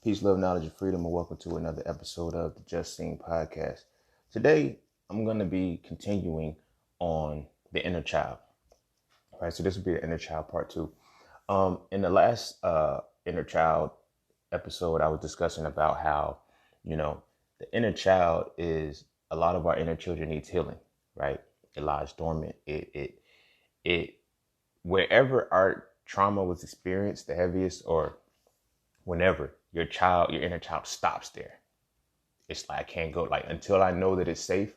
Peace, love, knowledge, and freedom, and welcome to another episode of the Just Seen podcast. Today, I'm going to be continuing on the inner child. All right, so this will be the inner child part two. In the last inner child episode, I was discussing about how, the inner child is a lot of our inner children needs healing, right? It lies dormant. It wherever our trauma was experienced the heaviest, or whenever your inner child stops there, it's like I can't go, like, until I know that it's safe,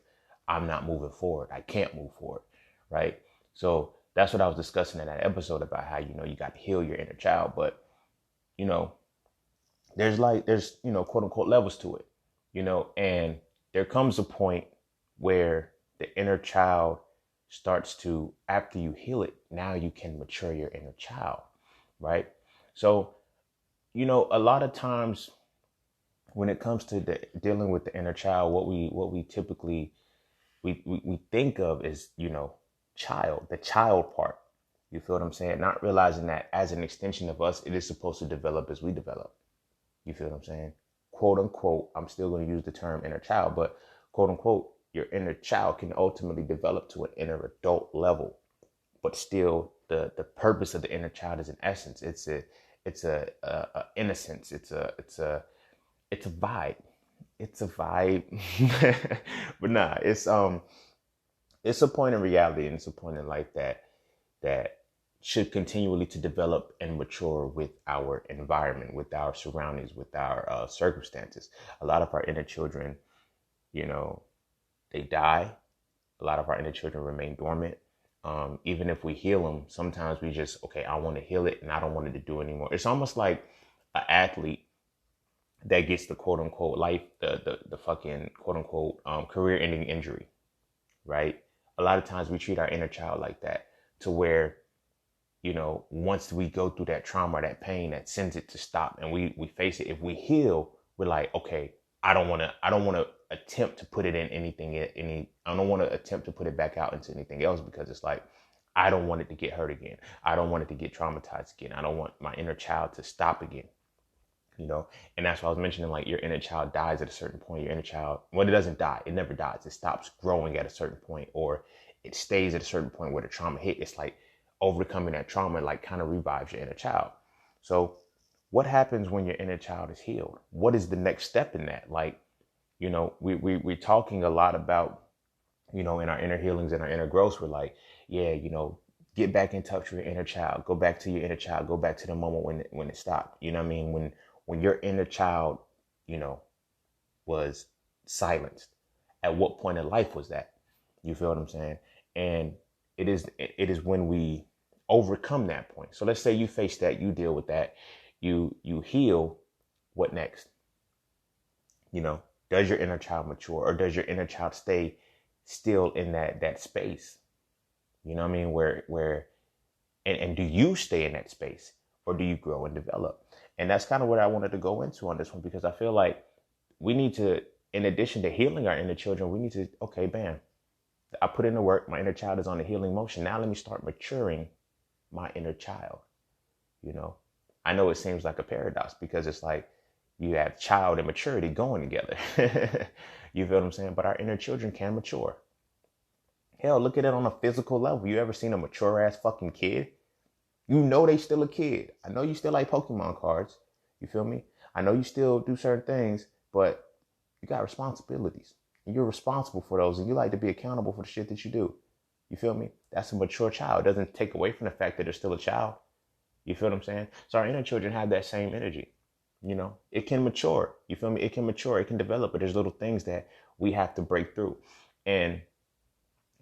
I'm not moving forward. I can't move forward, right? So that's what I was discussing in that episode about how, you got to heal your inner child. But, there's quote unquote levels to it, and there comes a point where the inner child starts to, after you heal it, now you can mature your inner child, right? So, a lot of times when it comes to dealing with the inner child, what we typically we think of is, the child part. You feel what I'm saying? Not realizing that as an extension of us, it is supposed to develop as we develop. You feel what I'm saying? Quote unquote, I'm still going to use the term inner child, but quote unquote, your inner child can ultimately develop to an inner adult level. But still, the purpose of the inner child is, in essence, it's a innocence. It's a vibe. It's a vibe. But nah, it's a point in reality, and it's a point in life that should continually to develop and mature with our environment, with our surroundings, with our circumstances. A lot of our inner children, they die. A lot of our inner children remain dormant. Even if we heal them, sometimes we just, okay, I want to heal it and I don't want it to do anymore. It's almost like an athlete that gets the quote unquote life, the fucking quote unquote career ending injury, right? A lot of times we treat our inner child like that, to where, once we go through that trauma, that pain that sends it to stop, and we face it, if we heal, we're like, okay, I don't want to attempt to put it in I don't want to attempt to put it back out into anything else, because it's like, I don't want it to get hurt again. I don't want it to get traumatized again. I don't want my inner child to stop again, and that's why I was mentioning, like, your inner child dies at a certain point. Your inner child, when it doesn't die, it never dies. It stops growing at a certain point, or it stays at a certain point where the trauma hit. It's like overcoming that trauma, like, kind of revives your inner child. So what happens when your inner child is healed? What is the next step in that? Like, we're talking a lot about, in our inner healings and our inner growth, we're like, yeah, get back in touch with your inner child. Go back to your inner child. Go back to the moment when it stopped. You know what I mean? When your inner child, was silenced, at what point in life was that? You feel what I'm saying? And it is when we overcome that point. So let's say you face that, you deal with that, you heal. What next? Does your inner child mature, or does your inner child stay still in that space? You know what I mean? Where and do you stay in that space, or do you grow and develop? And that's kind of what I wanted to go into on this one, because I feel like we need to, in addition to healing our inner children, we need to, okay, bam, I put in the work. My inner child is on the healing motion. Now let me start maturing my inner child. I know it seems like a paradox, because it's like you have child and maturity going together. You feel what I'm saying? But our inner children can mature. Hell, look at it on a physical level. You ever seen a mature ass fucking kid? They still a kid. I know you still like Pokemon cards. You feel me? I know you still do certain things, but you got responsibilities. And you're responsible for those, and you like to be accountable for the shit that you do. You feel me? That's a mature child. It doesn't take away from the fact that they're still a child. You feel what I'm saying? So our inner children have that same energy. It can mature. You feel me? It can mature. It can develop. But there's little things that we have to break through. And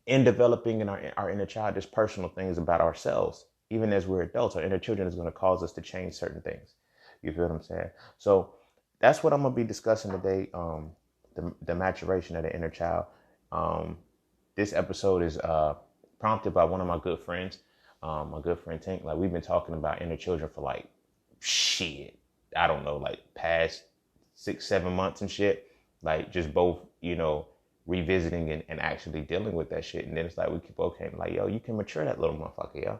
in developing in our inner child, there's personal things about ourselves. Even as we're adults, our inner children is going to cause us to change certain things. You feel what I'm saying? So that's what I'm going to be discussing today. The maturation of the inner child. This episode is prompted by one of my good friends, my good friend Tank. Like, we've been talking about inner children for like, shit, I don't know, like past 6-7 months and shit. Like, just both, revisiting and actually dealing with that shit. And then it's like, we keep, okay, like, yo, you can mature that little motherfucker, yo.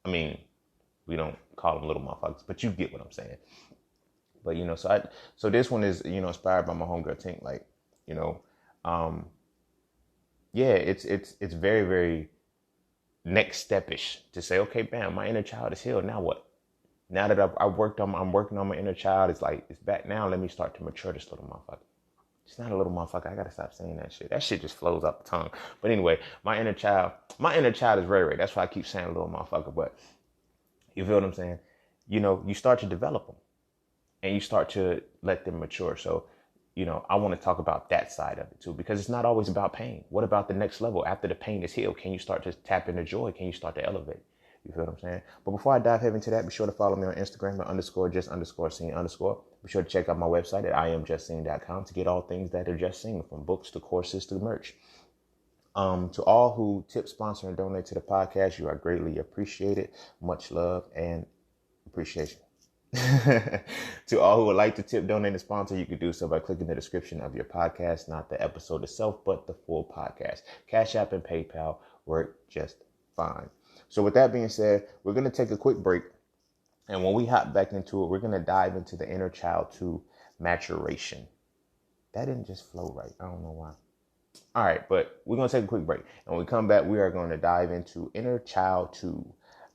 I mean, we don't call them little motherfuckers, but you get what I'm saying. But, so this one is, inspired by my homegirl Tink. Like, you know, yeah, it's very, very next step-ish to say, okay, bam, my inner child is healed. Now what? Now that I'm working on my inner child, it's back now. Let me start to mature this little motherfucker. It's not a little motherfucker. I gotta stop saying that shit. That shit just flows up the tongue. But anyway, my inner child is Ray Ray. That's why I keep saying little motherfucker. But you feel what I'm saying? You start to develop them and you start to let them mature. So, I want to talk about that side of it too, because it's not always about pain. What about the next level? After the pain is healed, can you start to tap into joy? Can you start to elevate? You feel what I'm saying? But before I dive heavy into that, be sure to follow me on Instagram at _just_scene_. Be sure to check out my website at IamJustScene.com to get all things that are just seen, from books to courses to merch. To all who tip, sponsor, and donate to the podcast, you are greatly appreciated. Much love and appreciation. To all who would like to tip, donate, and sponsor, you could do so by clicking the description of your podcast, not the episode itself, but the full podcast. Cash App and PayPal work just fine. So with that being said, we're going to take a quick break. And when we hop back into it, we're going to dive into the inner child to maturation. That didn't just flow right. I don't know why. All right, but we're going to take a quick break. And when we come back, we are going to dive into inner child to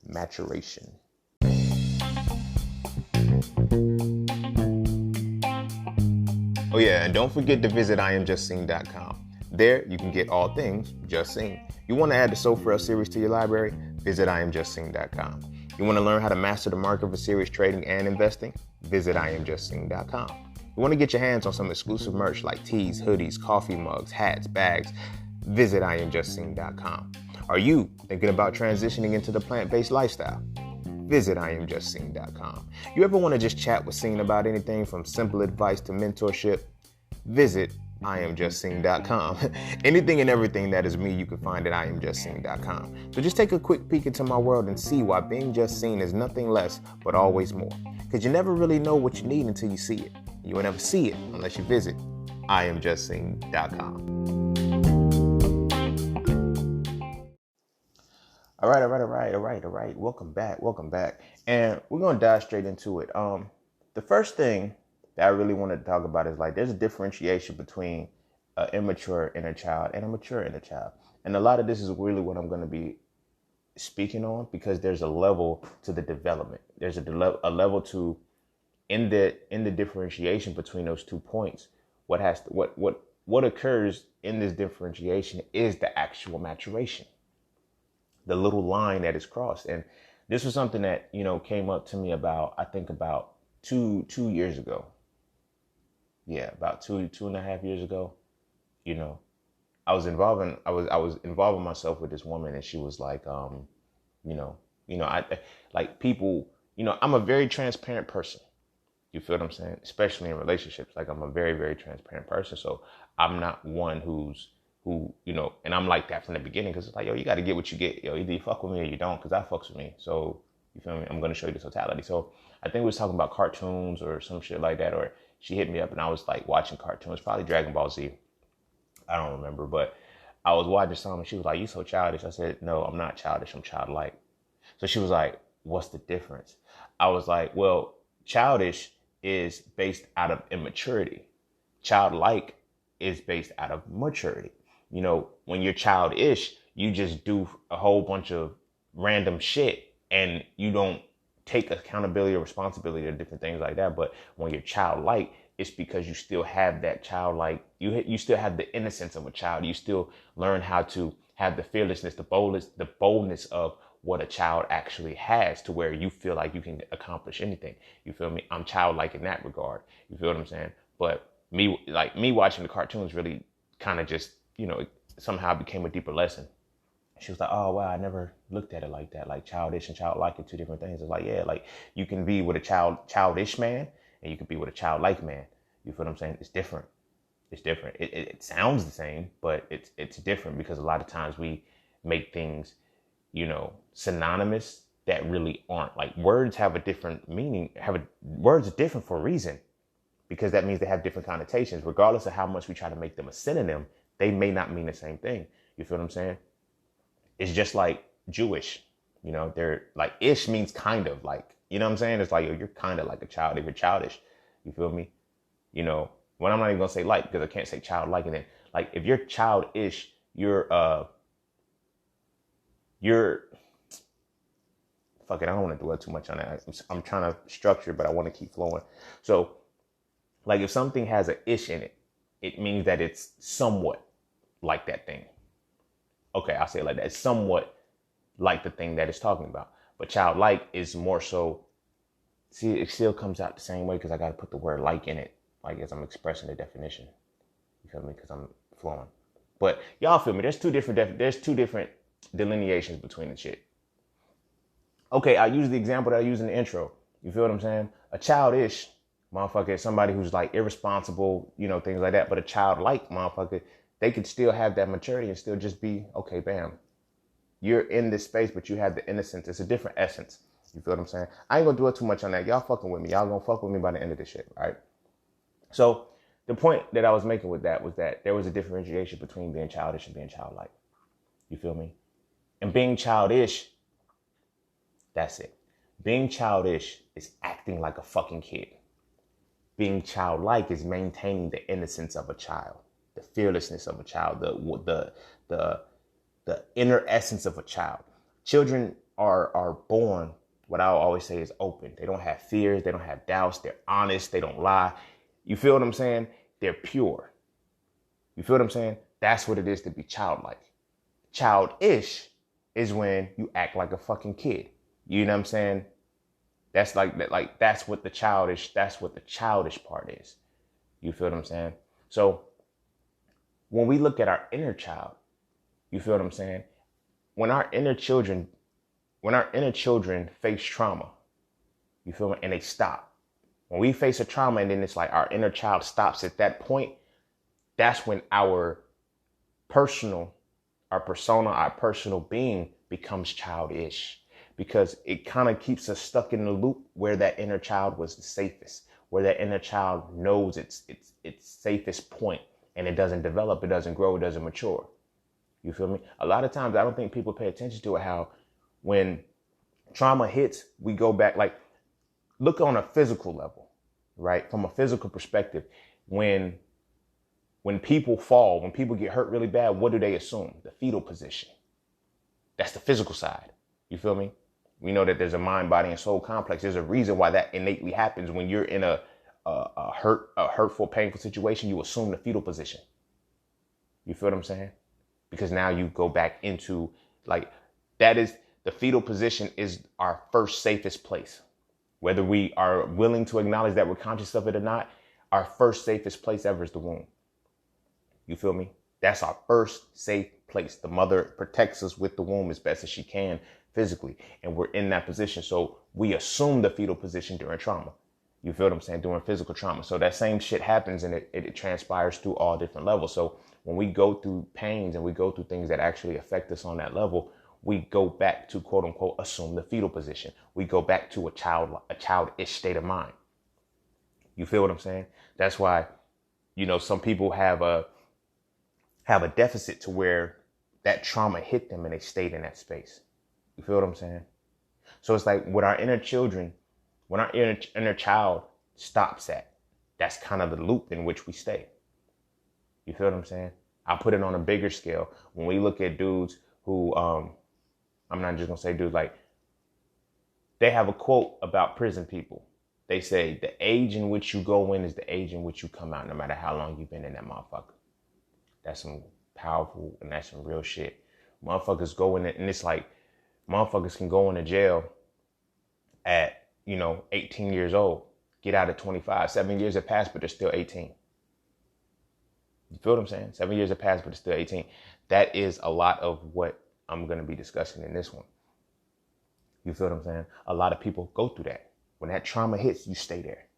maturation. Oh yeah, and don't forget to visit IamJustScene.com. There, you can get all things Just Scene. You want to add the Soul Frail series to your library? Visit IamJustScene.com. You want to learn how to master the market for serious trading and investing? Visit IamJustScene.com. You want to get your hands on some exclusive merch like tees, hoodies, coffee mugs, hats, bags? Visit IamJustScene.com. Are you thinking about transitioning into the plant-based lifestyle? Visit IamJustScene.com. You ever want to just chat with Scene about anything from simple advice to mentorship? Visit IamJustScene.com. Anything and everything that is me, you can find at IamJustScene.com. So just take a quick peek into my world and see why being just seen is nothing less but always more. Because you never really know what you need until you see it. You will never see it unless you visit IamJustScene.com. All right. Welcome back. And we're going to dive straight into it. The first thing that I really wanted to talk about is like, there's a differentiation between an immature inner child and a mature inner child. And a lot of this is really what I'm going to be speaking on, because there's a level to the development. There's a level to, in the differentiation between those 2 points. What occurs in this differentiation is the actual maturation, the little line that is crossed. And this was something that, came up to me about two years ago. Yeah, about two and a half years ago. I was involving myself with this woman, and she was like, I like people, I'm a very transparent person. You feel what I'm saying? Especially in relationships. Like, I'm a very, very transparent person. So I'm not one who, and I'm like that from the beginning, because it's like, yo, you got to get what you get. Yo, either you fuck with me or you don't, because that fucks with me. So, you feel me? I'm going to show you the totality. So I think we was talking about cartoons or some shit like that, or she hit me up and I was like watching cartoons, probably Dragon Ball Z. I don't remember, but I was watching something and she was like, you so childish. I said, no, I'm not childish. I'm childlike. So she was like, what's the difference? I was like, well, childish is based out of immaturity. Childlike is based out of maturity. When you're childish, you just do a whole bunch of random shit and you don't take accountability or responsibility or different things like that. But when you're childlike, it's because you still have that childlike, you still have the innocence of a child. You still learn how to have the fearlessness, the boldness of what a child actually has, to where you feel like you can accomplish anything. You feel me? I'm childlike in that regard. You feel what I'm saying? But me watching the cartoons really kind of just, somehow became a deeper lesson. She was like, oh, wow, I never looked at it like that. Like, childish and childlike are two different things. It's like, yeah, like, you can be with a childish man and you can be with a childlike man. You feel what I'm saying? It's different. It sounds the same, but it's different, because a lot of times we make things, synonymous that really aren't. Like, words have a different meaning, words are different for a reason, because that means they have different connotations. Regardless of how much we try to make them a synonym, they may not mean the same thing. You feel what I'm saying? It's just like Jewish, they're like, ish means kind of, like, you know what I'm saying? It's like, you're kind of like a child if you're childish. You feel me? You know, when I'm not even gonna say like, because I can't say childlike, and then like if you're childish, you're fuck it. I don't want to dwell too much on that. I'm trying to structure, but I want to keep flowing. So, like if something has an ish in it, it means that it's somewhat like that thing. Okay, I'll say it like that. It's somewhat like the thing that it's talking about. But childlike is more so. See, it still comes out the same way because I got to put the word like in it, like as I'm expressing the definition. You feel me? Because I'm flowing. But y'all feel me? There's two different delineations between the shit. Okay, I use the example that I use in the intro. You feel what I'm saying? A childish motherfucker is somebody who's like irresponsible, you know, things like that. But a childlike motherfucker, they could still have that maturity and still just be, okay, bam. You're in this space, but you have the innocence. It's a different essence. You feel what I'm saying? I ain't gonna dwell too much on that. Y'all fucking with me. Y'all gonna fuck with me by the end of this shit, right? So the point that I was making with that was that there was a differentiation between being childish and being childlike. You feel me? And being childish, that's it. Being childish is acting like a fucking kid. Being childlike is maintaining the innocence of a child, the fearlessness of a child, the inner essence of a child. Children are born, what I always say is open. They don't have fears. They don't have doubts. They're honest. They don't lie. You feel what I'm saying? They're pure. You feel what I'm saying? That's what it is to be childlike. Childish is when you act like a fucking kid. You know what I'm saying? That's that's what the childish part is. You feel what I'm saying? So when we look at our inner child, you feel what I'm saying? When our inner children face trauma, you feel me? And they stop. When we face a trauma and then it's like our inner child stops at that point, that's when our persona, our personal being becomes childish, because it kind of keeps us stuck in the loop where that inner child was the safest, where that inner child knows its safest point, and it doesn't develop, it doesn't grow, it doesn't mature. You feel me? A lot of times I don't think people pay attention to it, how when trauma hits, we go back, like look on a physical level, right? From a physical perspective, when people fall, when people get hurt really bad, what do they assume? The fetal position. That's the physical side. You feel me? We know that there's a mind, body, and soul complex. There's a reason why that innately happens. When you're in a hurtful, painful situation, you assume the fetal position. You feel what I'm saying? Because now you go back into, like, that is, the fetal position is our first safest place. Whether we are willing to acknowledge that we're conscious of it or not, our first safest place ever is the womb. You feel me? That's our first safe place. The mother protects us with the womb as best as she can physically. And we're in that position. So we assume the fetal position during trauma. You feel what I'm saying? During physical trauma. So that same shit happens, and it transpires through all different levels. So when we go through pains and we go through things that actually affect us on that level, we go back to, quote unquote, assume the fetal position. We go back to a childish state of mind. You feel what I'm saying? That's why, you know, some people have a deficit to where that trauma hit them and they stayed in that space. You feel what I'm saying? So it's like with our inner children, when our inner child stops at, that's kind of the loop in which we stay. You feel what I'm saying? I'll put it on a bigger scale. When we look at dudes who, I'm not just gonna say dudes, like, they have a quote about prison people. They say the age in which you go in is the age in which you come out, no matter how long you've been in that motherfucker. That's some powerful, and that's some real shit. Motherfuckers go in it, and it's like, motherfuckers can go into jail at, 18 years old, get out at 25. 7 years have passed, but they're still 18. You feel what I'm saying? 7 years have passed, but they're still 18. That is a lot of what I'm going to be discussing in this one. You feel what I'm saying? A lot of people go through that. When that trauma hits, you stay there.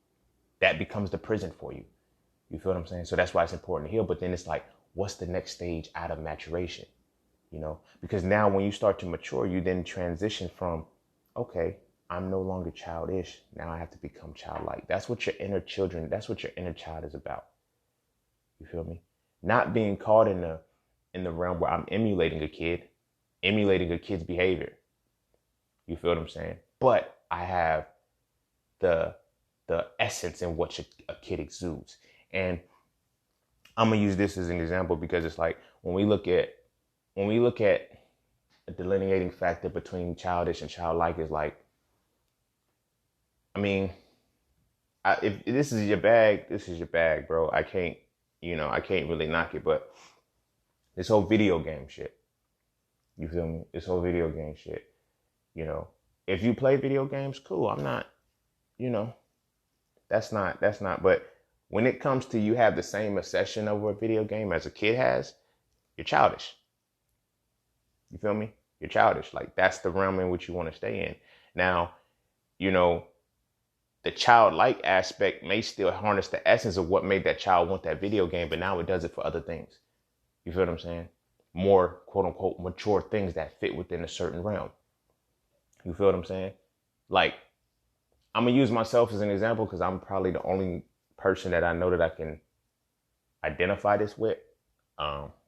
That becomes the prison for you. You feel what I'm saying? So that's why it's important to heal. But then it's like, what's the next stage out of maturation? Because now when you start to mature, you then transition from, okay, I'm no longer childish. Now I have to become childlike. That's what your inner child is about. You feel me? Not being caught in the realm where I'm emulating a kid's behavior. You feel what I'm saying? But I have the the essence in what a kid exudes. And I'm gonna use this as an example because it's like when we look at a delineating factor between childish and childlike is like, I mean, if this is your bag, this is your bag, bro. I can't really knock it, but this whole video game shit, you feel me? This whole video game shit, you know, if you play video games, cool. I'm not, you know, that's not, but when it comes to you have the same obsession over a video game as a kid has, you're childish. You feel me? You're childish. Like, that's the realm in which you want to stay in. Now, you know, the childlike aspect may still harness the essence of what made that child want that video game, but now it does it for other things. You feel what I'm saying? More quote unquote mature things that fit within a certain realm. You feel what I'm saying? Like, I'm gonna use myself as an example because I'm probably the only person that I know that I can identify this with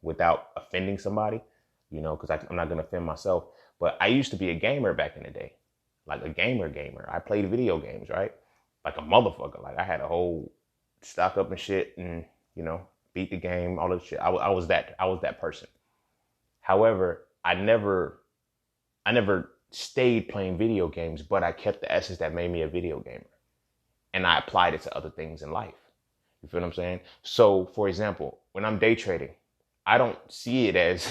without offending somebody, you know, because I'm not gonna offend myself. But I used to be a gamer back in the day, like a gamer. I played video games, right? Like a motherfucker. Like I had a whole stock up and shit, and you know, beat the game, all that shit. I was that person. However, I never stayed playing video games, but I kept the essence that made me a video gamer, and I applied it to other things in life. You feel what I'm saying? So, for example, when I'm day trading, I don't see it as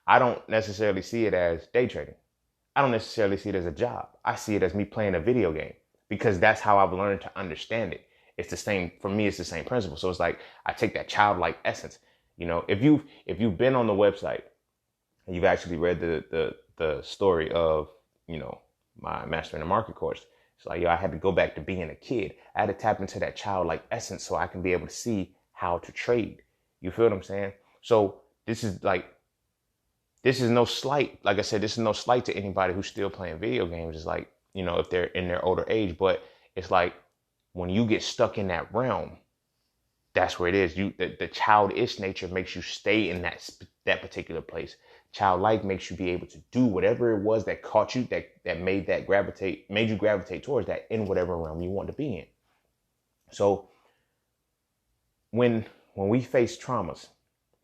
I don't necessarily see it as day trading. I don't necessarily see it as a job. I see it as me playing a video game because that's how I've learned to understand it. It's the same for me. It's the same principle. So it's like I take that childlike essence. You know, if you've been on the website and you've actually read the story of, you know, my Mastering the Market course, it's like, yo, I had to go back to being a kid. I had to tap into that childlike essence so I can be able to see how to trade. You feel what I'm saying? So this is no slight. Like I said, this is no slight to anybody who's still playing video games. It's like, you know, if they're in their older age, but it's like when you get stuck in that realm, that's where it is. The childish nature makes you stay in that particular place. Childlike makes you be able to do whatever it was that caught you, that made you gravitate towards that in whatever realm you want to be in. So when we face traumas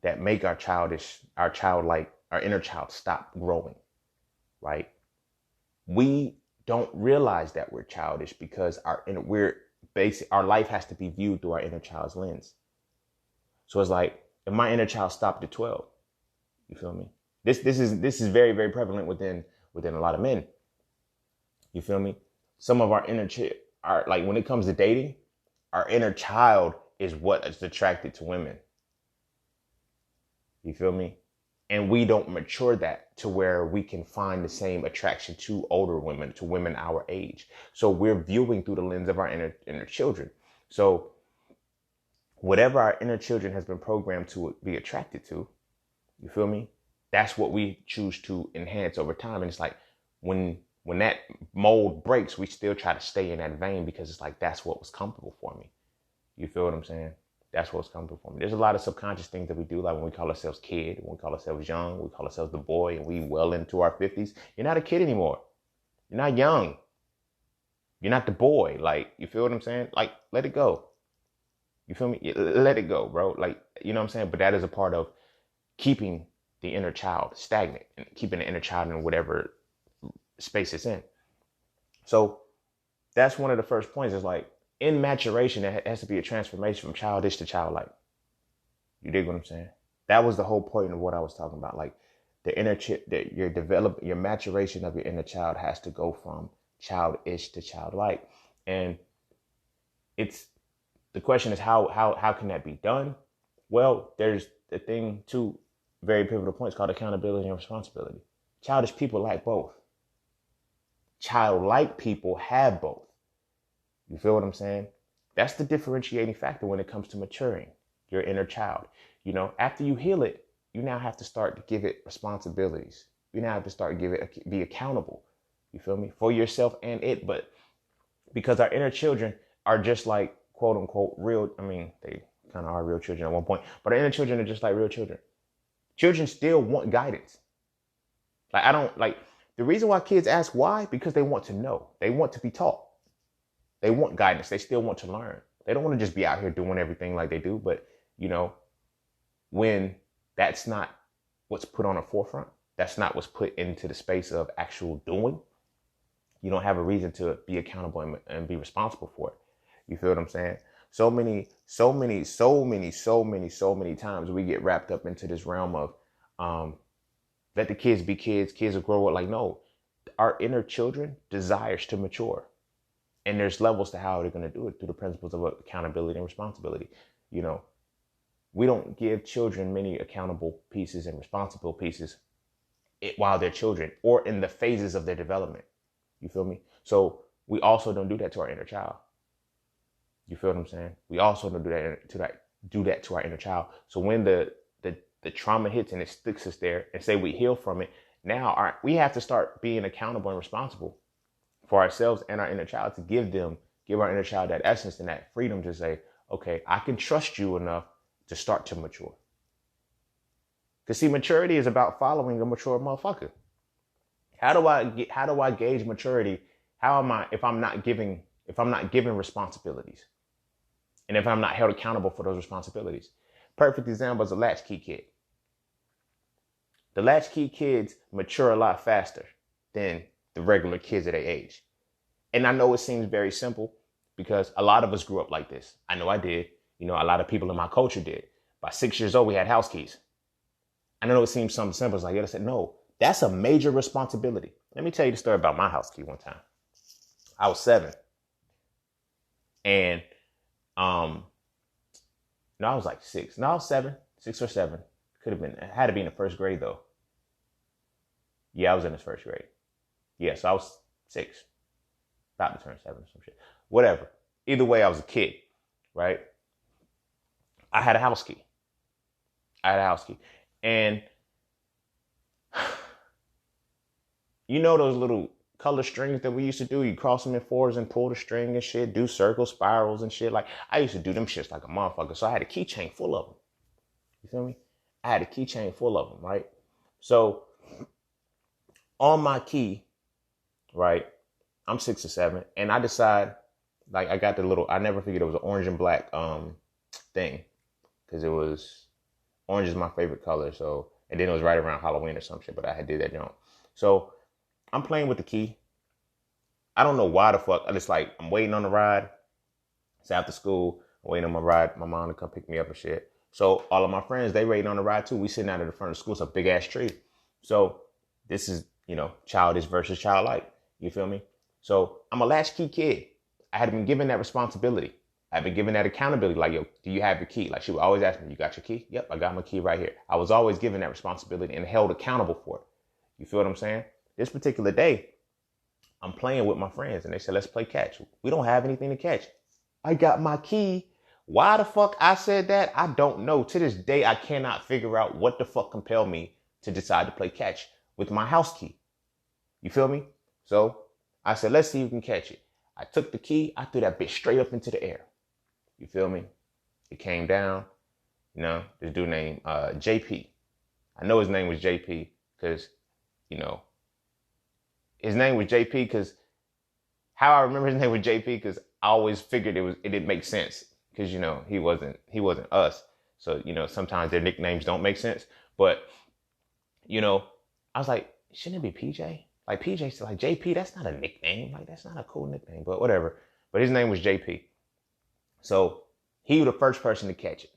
that make our childlike, our inner child stop growing, right? We don't realize that we're childish because our life has to be viewed through our inner child's lens. So it's like, if my inner child stopped at 12, you feel me? This is very, very prevalent within a lot of men. You feel me? Some of our like when it comes to dating, our inner child is what is attracted to women. You feel me? And we don't mature that to where we can find the same attraction to older women, to women our age. So we're viewing through the lens of our inner children. So whatever our inner children has been programmed to be attracted to, you feel me? That's what we choose to enhance over time. And it's like when that mold breaks, we still try to stay in that vein because it's like, that's what was comfortable for me. You feel what I'm saying? That's what's comfortable for me. There's a lot of subconscious things that we do, like when we call ourselves kid, when we call ourselves young, we call ourselves the boy, and we well into our 50s. You're not a kid anymore. You're not young. You're not the boy. Like, you feel what I'm saying? Like, let it go. You feel me? Let it go, bro. Like, you know what I'm saying? But that is a part of keeping the inner child stagnant and keeping the inner child in whatever space it's in. So that's one of the first points is like, in maturation, it has to be a transformation from childish to childlike. You dig what I'm saying? That was the whole point of what I was talking about. Like the your maturation of your inner child has to go from childish to childlike. And the question is how can that be done? Well, there's the thing, two very pivotal points called accountability and responsibility. Childish people like both. Childlike people have both. You feel what I'm saying? That's the differentiating factor when it comes to maturing your inner child. You know, after you heal it, you now have to start to give it responsibilities. You now have to start to be accountable. You feel me? For yourself and it. But because our inner children are just like, quote unquote, real. I mean, they kind of are real children at one point, but our inner children are just like real children. Children still want guidance. The reason why kids ask why, because they want to know. They want to be taught. They want guidance. They still want to learn. They don't want to just be out here doing everything like they do. But, you know, when that's not what's put on the forefront, that's not what's put into the space of actual doing, you don't have a reason to be accountable and be responsible for it. You feel what I'm saying? So many times we get wrapped up into this realm of let the kids be kids, kids will grow up. Like, no, our inner children desires to mature. And there's levels to how they're going to do it through the principles of accountability and responsibility. You know, we don't give children many accountable pieces and responsible pieces while they're children or in the phases of their development. You feel me? So we also don't do that to our inner child. You feel what I'm saying? We also don't do that to our inner child. So when the trauma hits and it sticks us there, and say we heal from it, now we have to start being accountable and responsible for ourselves and our inner child to give our inner child that essence and that freedom to say, okay, I can trust you enough to start to mature. Because see, maturity is about following a mature motherfucker. How do I gauge maturity? How am I if I'm not giving responsibilities? And if I'm not held accountable for those responsibilities? Perfect example is a latchkey kid. The latchkey kids mature a lot faster than the regular kids at their age. And I know it seems very simple because a lot of us grew up like this. I know I did. You know, a lot of people in my culture did. By 6 years old, we had house keys. I know it seems something simple. It's like, I said, no, that's a major responsibility. Let me tell you the story about my house key one time. I was 7. And, no, I was like 6. No, I was 7, 6 or 7. Could have been, it had to be in the first grade though. Yeah, I was in the first grade. Yeah, so I was 6. About to turn 7 or some shit. Whatever. Either way, I was a kid, right? I had a house key. And you know those little color strings that we used to do? You cross them in 4s and pull the string and shit, do circles, spirals and shit. Like, I used to do them shits like a motherfucker. So I had a keychain full of them. You feel me? I had a keychain full of them, right? So on my key, right, I'm 6 or 7, and I decide, like, I got the little, I never figured it was an orange and black thing, because it was, orange is my favorite color, so, and then it was right around Halloween or some shit, but I had did that jump. So I'm playing with the key. I don't know why the fuck, I just like, I'm waiting on the ride. It's after school, I'm waiting on my ride, my mom to come pick me up and shit. So all of my friends, they waiting on the ride too. We sitting out at the front of the school. It's a big ass tree. So this is, you know, childish versus childlike. You feel me? So I'm a latchkey kid. I had been given that responsibility. I've been given that accountability. Like, yo, do you have your key? Like, she would always ask me, you got your key? Yep, I got my key right here. I was always given that responsibility and held accountable for it. You feel what I'm saying? This particular day, I'm playing with my friends and they said, let's play catch. We don't have anything to catch. I got my key. Why the fuck I said that? I don't know. To this day, I cannot figure out what the fuck compelled me to decide to play catch with my house key. You feel me? So I said, let's see who can catch it. I took the key. I threw that bitch straight up into the air. You feel me? It came down. You know, this dude named JP. I know his name was JP because, you know, his name was JP because how I remember his name was JP because I always figured it didn't make sense. Because, you know, he wasn't us. So, you know, sometimes their nicknames don't make sense. But, you know, I was like, shouldn't it be PJ? Like, PJ's like, JP, that's not a nickname. Like, that's not a cool nickname. But whatever. But his name was JP. So he was the first person to catch it.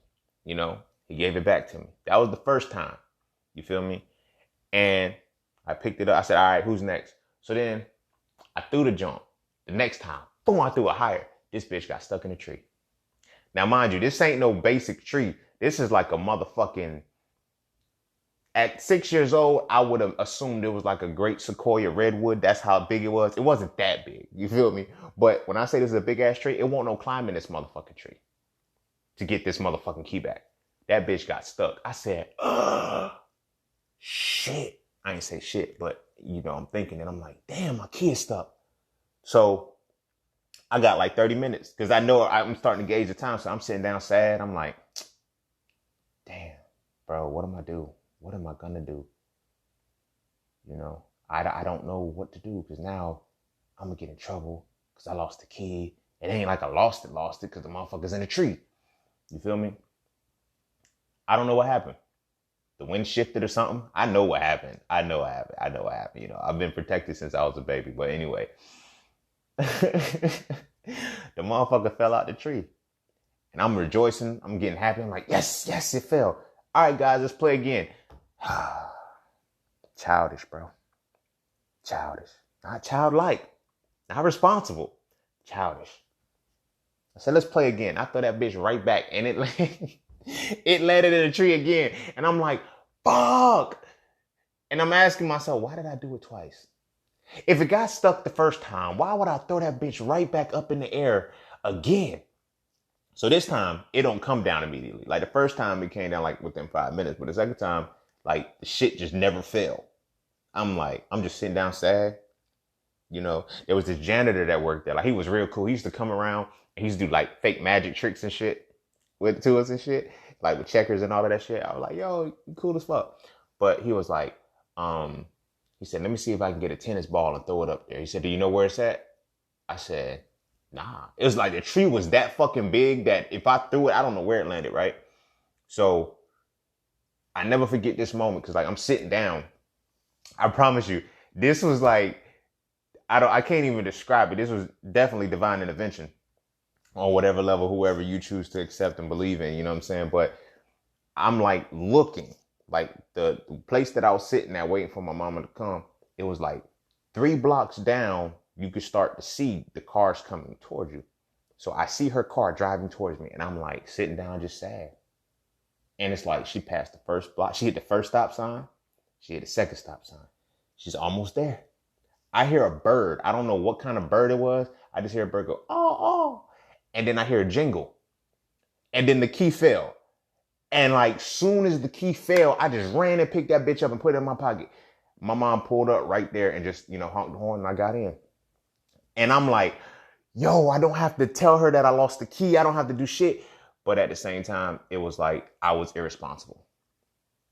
You know, he gave it back to me. That was the first time. You feel me? And I picked it up. I said, all right, who's next? So then I threw the jump. The next time, boom, I threw it higher. This bitch got stuck in a tree. Now, mind you, this ain't no basic tree. This is like a motherfucking, at 6 years old, I would have assumed it was like a great sequoia redwood. That's how big it was. It wasn't that big. You feel me? But when I say this is a big ass tree, it won't no climbing this motherfucking tree to get this motherfucking key back. That bitch got stuck. I said, shit. I ain't say shit, but you know, I'm thinking and I'm like, damn, my key is stuck. So I got like 30 minutes because I know I'm starting to gauge the time. So I'm sitting down sad. I'm like, damn, bro, what am I do? What am I going to do? You know, I don't know what to do because now I'm going to get in trouble because I lost the key It ain't like I lost it because the motherfucker's in the tree. You feel me? I don't know what happened. The wind shifted or something. I know what happened. I know what happened. You know, I've been protected since I was a baby. But anyway, the motherfucker fell out the tree. And I'm rejoicing. I'm getting happy. I'm like, yes, it fell. All right, guys, let's play again. Childish, bro. Childish. Not childlike. Not responsible. Childish. I said, let's play again. I throw that bitch right back. And it landed in a tree again. And I'm like, fuck. And I'm asking myself, why did I do it twice? If it got stuck the first time, why would I throw that bitch right back up in the air again? So this time, it don't come down immediately. Like the first time, it came down like within 5 minutes. But the second time, like the shit just never fell. I'm just sitting down sad. You know, there was this janitor that worked there. Like he was real cool. He used to come around and he used to do like fake magic tricks and shit to us and shit. Like with checkers and all of that shit. I was like, yo, you cool as fuck. But he was like, he said, let me see if I can get a tennis ball and throw it up there. He said, do you know where it's at? I said, nah. It was like the tree was that fucking big that if I threw it, I don't know where it landed, right? So I never forget this moment because like I'm sitting down. I promise you, this was like, I can't even describe it. This was definitely divine intervention on whatever level, whoever you choose to accept and believe in, you know what I'm saying? But I'm like looking, like the place that I was sitting at waiting for my mama to come, it was like 3 blocks down, you could start to see the cars coming towards you. So I see her car driving towards me and I'm like sitting down just sad. And it's like she passed the first block. She hit the first stop sign. She hit the second stop sign. She's almost there. I hear a bird. I don't know what kind of bird it was. I just hear a bird go, oh, oh. And then I hear a jingle. And then the key fell. And like soon as the key fell, I just ran and picked that bitch up and put it in my pocket. My mom pulled up right there and just, you know, honked the horn and I got in. And I'm like, yo, I don't have to tell her that I lost the key. I don't have to do shit. But at the same time, it was like I was irresponsible.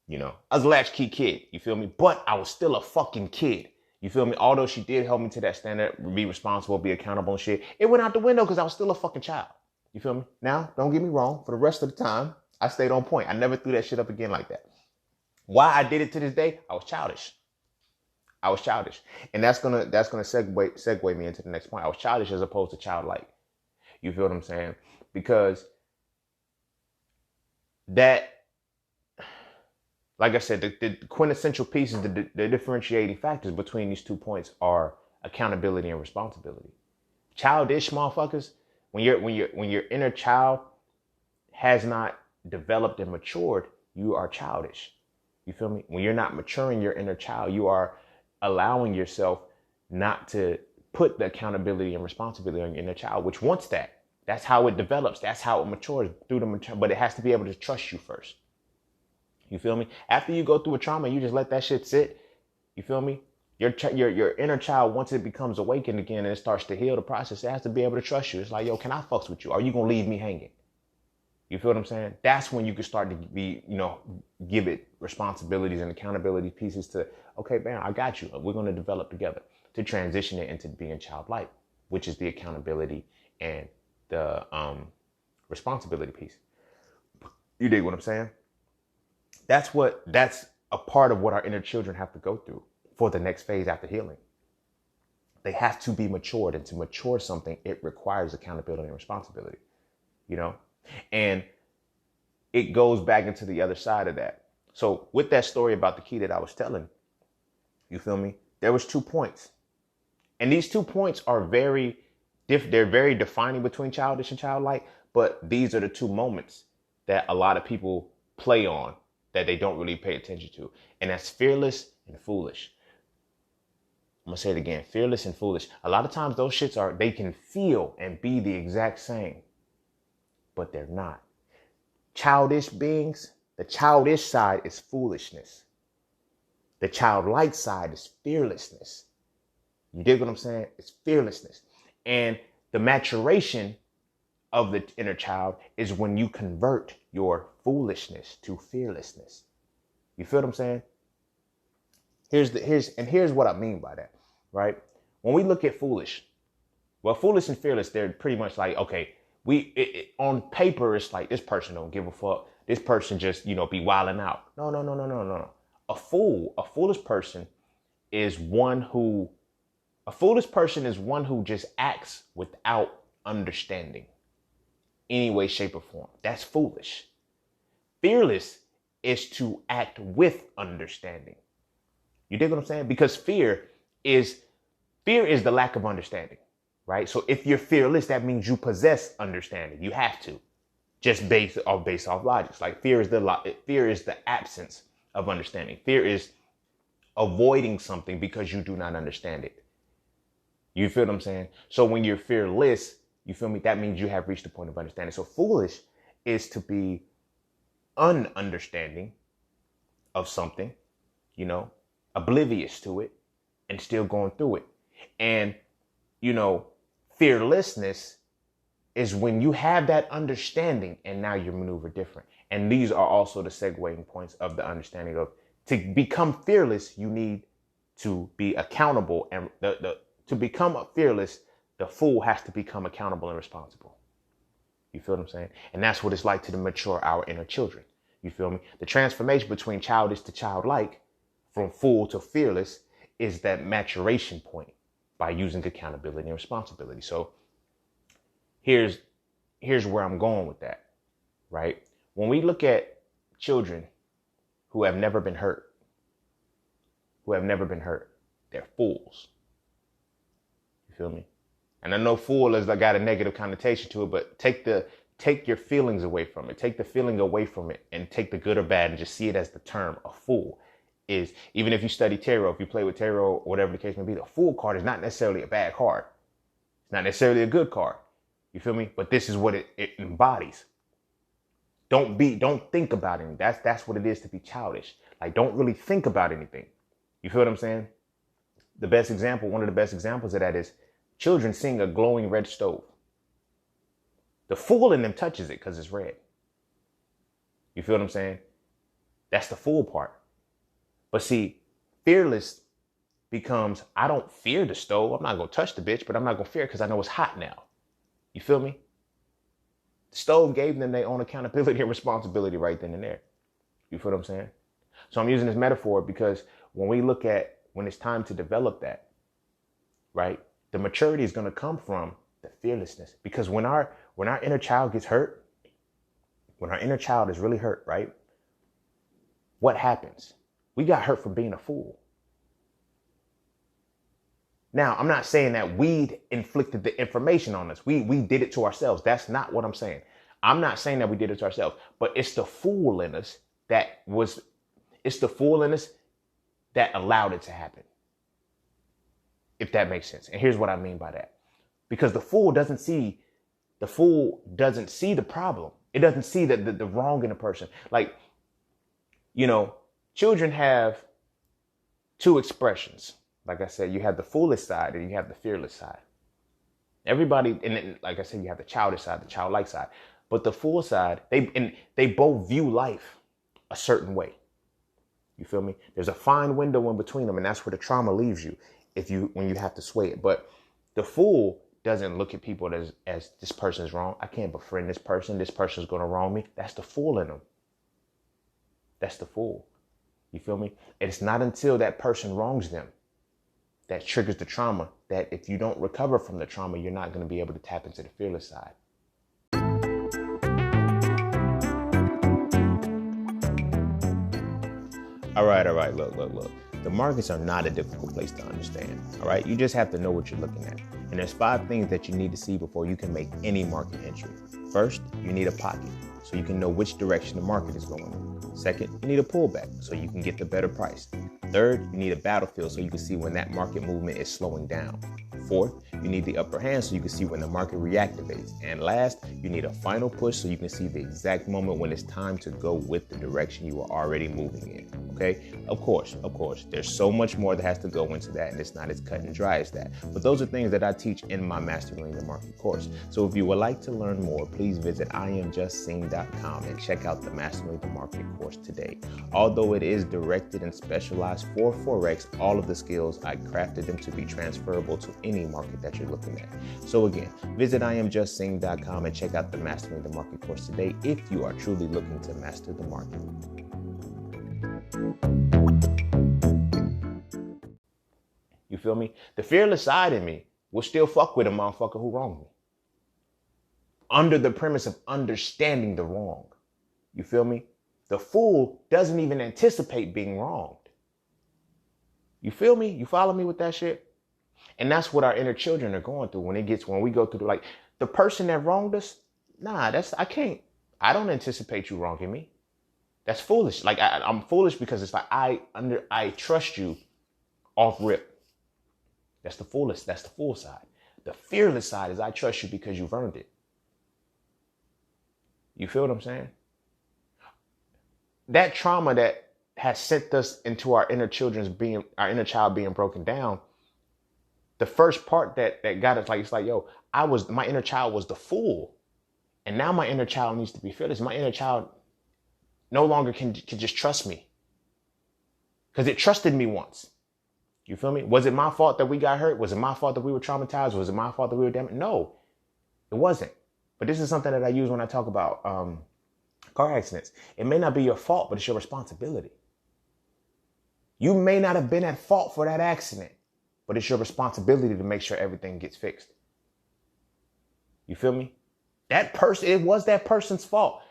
You know, I was a latchkey kid. You feel me? But I was still a fucking kid. You feel me? Although she did help me to that standard, be responsible, be accountable and shit, it went out the window because I was still a fucking child. You feel me? Now, don't get me wrong. For the rest of the time, I stayed on point. I never threw that shit up again like that. Why I did it to this day? I was childish. And that's gonna segue me into the next point. I was childish as opposed to childlike. You feel what I'm saying? Because that, like I said, the quintessential pieces, the differentiating factors between these 2 points are accountability and responsibility. Childish motherfuckers, when your inner child has not developed and matured, you are childish. You feel me? When you're not maturing your inner child, you are allowing yourself not to put the accountability and responsibility on your inner child, which wants that. That's how it develops. That's how it matures through the mature. But it has to be able to trust you first. You feel me? After you go through a trauma, you just let that shit sit. You feel me? Your inner child, once it becomes awakened again and it starts to heal the process, it has to be able to trust you. It's like, yo, can I fucks with you? Are you going to leave me hanging? You feel what I'm saying? That's when you can start to be, you know, give it responsibilities and accountability pieces to, okay, man, I got you. We're going to develop together to transition it into being childlike, which is the accountability and the responsibility piece. You dig what I'm saying? That's a part of what our inner children have to go through for the next phase after healing. They have to be matured, and to mature something, it requires accountability and responsibility, you know? And it goes back into the other side of that. So with that story about the key that I was telling, you feel me? There was 2 points. And these 2 points are they're very defining between childish and childlike, but these are the 2 moments that a lot of people play on that they don't really pay attention to. And that's fearless and foolish. I'm going to say it again, fearless and foolish. A lot of times those shits they can feel and be the exact same, but they're not. Childish beings, the childish side is foolishness. The childlike side is fearlessness. You dig what I'm saying? It's fearlessness. And the maturation of the inner child is when you convert your foolishness to fearlessness. You feel what I'm saying? Here's what I mean by that, right? When we look at foolish, Well, foolish and fearless, they're pretty much like, okay, on paper, it's like this person don't give a fuck. This person just, be wilding out. No, no, no, no, no, no. A foolish person is one who, just acts without understanding any way, shape, or form. That's foolish. Fearless is to act with understanding. You dig what I'm saying? Because fear is the lack of understanding, right? So if you're fearless, that means you possess understanding. You have to, just based off logic. Like fear is the absence of understanding. Fear is avoiding something because you do not understand it. You feel what I'm saying? So when you're fearless, you feel me? That means you have reached the point of understanding. So foolish is to be ununderstanding of something, oblivious to it and still going through it. And, fearlessness is when you have that understanding and now you maneuver different. And these are also the segueing points of the understanding of, to become fearless, you need to be accountable. And to become fearless, the fool has to become accountable and responsible. You feel what I'm saying? And that's what it's like to mature our inner children. You feel me? The transformation between childish to childlike, from fool to fearless, is that maturation point by using accountability and responsibility. So here's where I'm going with that, right? When we look at children who have never been hurt, they're fools. You feel me? And I know fool has got a negative connotation to it, but take your feelings away from it. Take the feeling away from it and take the good or bad and just see it as the term. A fool is, even if you study tarot, if you play with tarot, whatever the case may be, the fool card is not necessarily a bad card. It's not necessarily a good card. You feel me? But this is what it embodies. Don't think about it. That's what it is to be childish. Like, don't really think about anything. You feel what I'm saying? One of the best examples of that is children seeing a glowing red stove. The fool in them touches it because it's red. You feel what I'm saying? That's the fool part. But see, fearless becomes, I don't fear the stove. I'm not going to touch the bitch, but I'm not going to fear it because I know it's hot now. You feel me? The stove gave them their own accountability and responsibility right then and there. You feel what I'm saying? So I'm using this metaphor because when it's time to develop that, right? The maturity is going to come from the fearlessness. Because when our inner child gets hurt, when our inner child is really hurt, right? What happens? We got hurt from being a fool. Now, I'm not saying that we inflicted the information on us. We did it to ourselves. That's not what I'm saying. I'm not saying that we did it to ourselves, but it's the fool in us that allowed it to happen. If that makes sense. And here's what I mean by that. Because the fool doesn't see the problem. It doesn't see the wrong in a person. Like, children have two expressions. Like I said, you have the foolish side and you have the fearless side. Everybody, and then, like I said, you have the childish side, the childlike side. But the fool side, they both view life a certain way. You feel me? There's a fine window in between them, and that's where the trauma leaves you when you have to sway it. But the fool doesn't look at people as this person is wrong. I can't befriend this person. This person's going to wrong me. That's the fool in them. That's the fool. You feel me? And it's not until that person wrongs them that triggers the trauma, that if you don't recover from the trauma, you're not going to be able to tap into the fearless side. All right. Look. The markets are not a difficult place to understand. All right. You just have to know what you're looking at. And there's 5 things that you need to see before you can make any market entry. First, you need a pocket so you can know which direction the market is going in. Second, you need a pullback so you can get the better price. Third, you need a battlefield so you can see when that market movement is slowing down. Fourth, you need the upper hand so you can see when the market reactivates. And last, you need a final push so you can see the exact moment when it's time to go with the direction you are already moving in. Okay? Of course, there's so much more that has to go into that, and it's not as cut and dry as that. But those are things that I teach in my Mastering the Market course. So if you would like to learn more, please visit IamJustSeen.com and check out the Mastering the Market course today. Although it is directed and specialized for Forex, all of the skills, I crafted them to be transferable to any any market that you're looking at. So again, visit IamJustSing.com and check out the Mastering the Market course today if you are truly looking to master the market. You feel me? The fearless side in me will still fuck with a motherfucker who wronged me, under the premise of understanding the wrong. You feel me? The fool doesn't even anticipate being wronged. You feel me? You follow me with that shit? And that's what our inner children are going through when we go through like the person that wronged us. Nah, I don't anticipate you wronging me. That's foolish. Like I'm foolish because it's like I trust you off rip. That's the foolish. That's the fool side. The fearless side is I trust you because you've earned it. You feel what I'm saying? That trauma that has sent us into our inner child being broken down. The first part that got us, like, it's like, yo, my inner child was the fool. And now my inner child needs to be fearless. My inner child no longer can just trust me. Because it trusted me once. You feel me? Was it my fault that we got hurt? Was it my fault that we were traumatized? Was it my fault that we were damaged? No, it wasn't. But this is something that I use when I talk about car accidents. It may not be your fault, but it's your responsibility. You may not have been at fault for that accident, but it's your responsibility to make sure everything gets fixed. You feel me? It was that person's fault,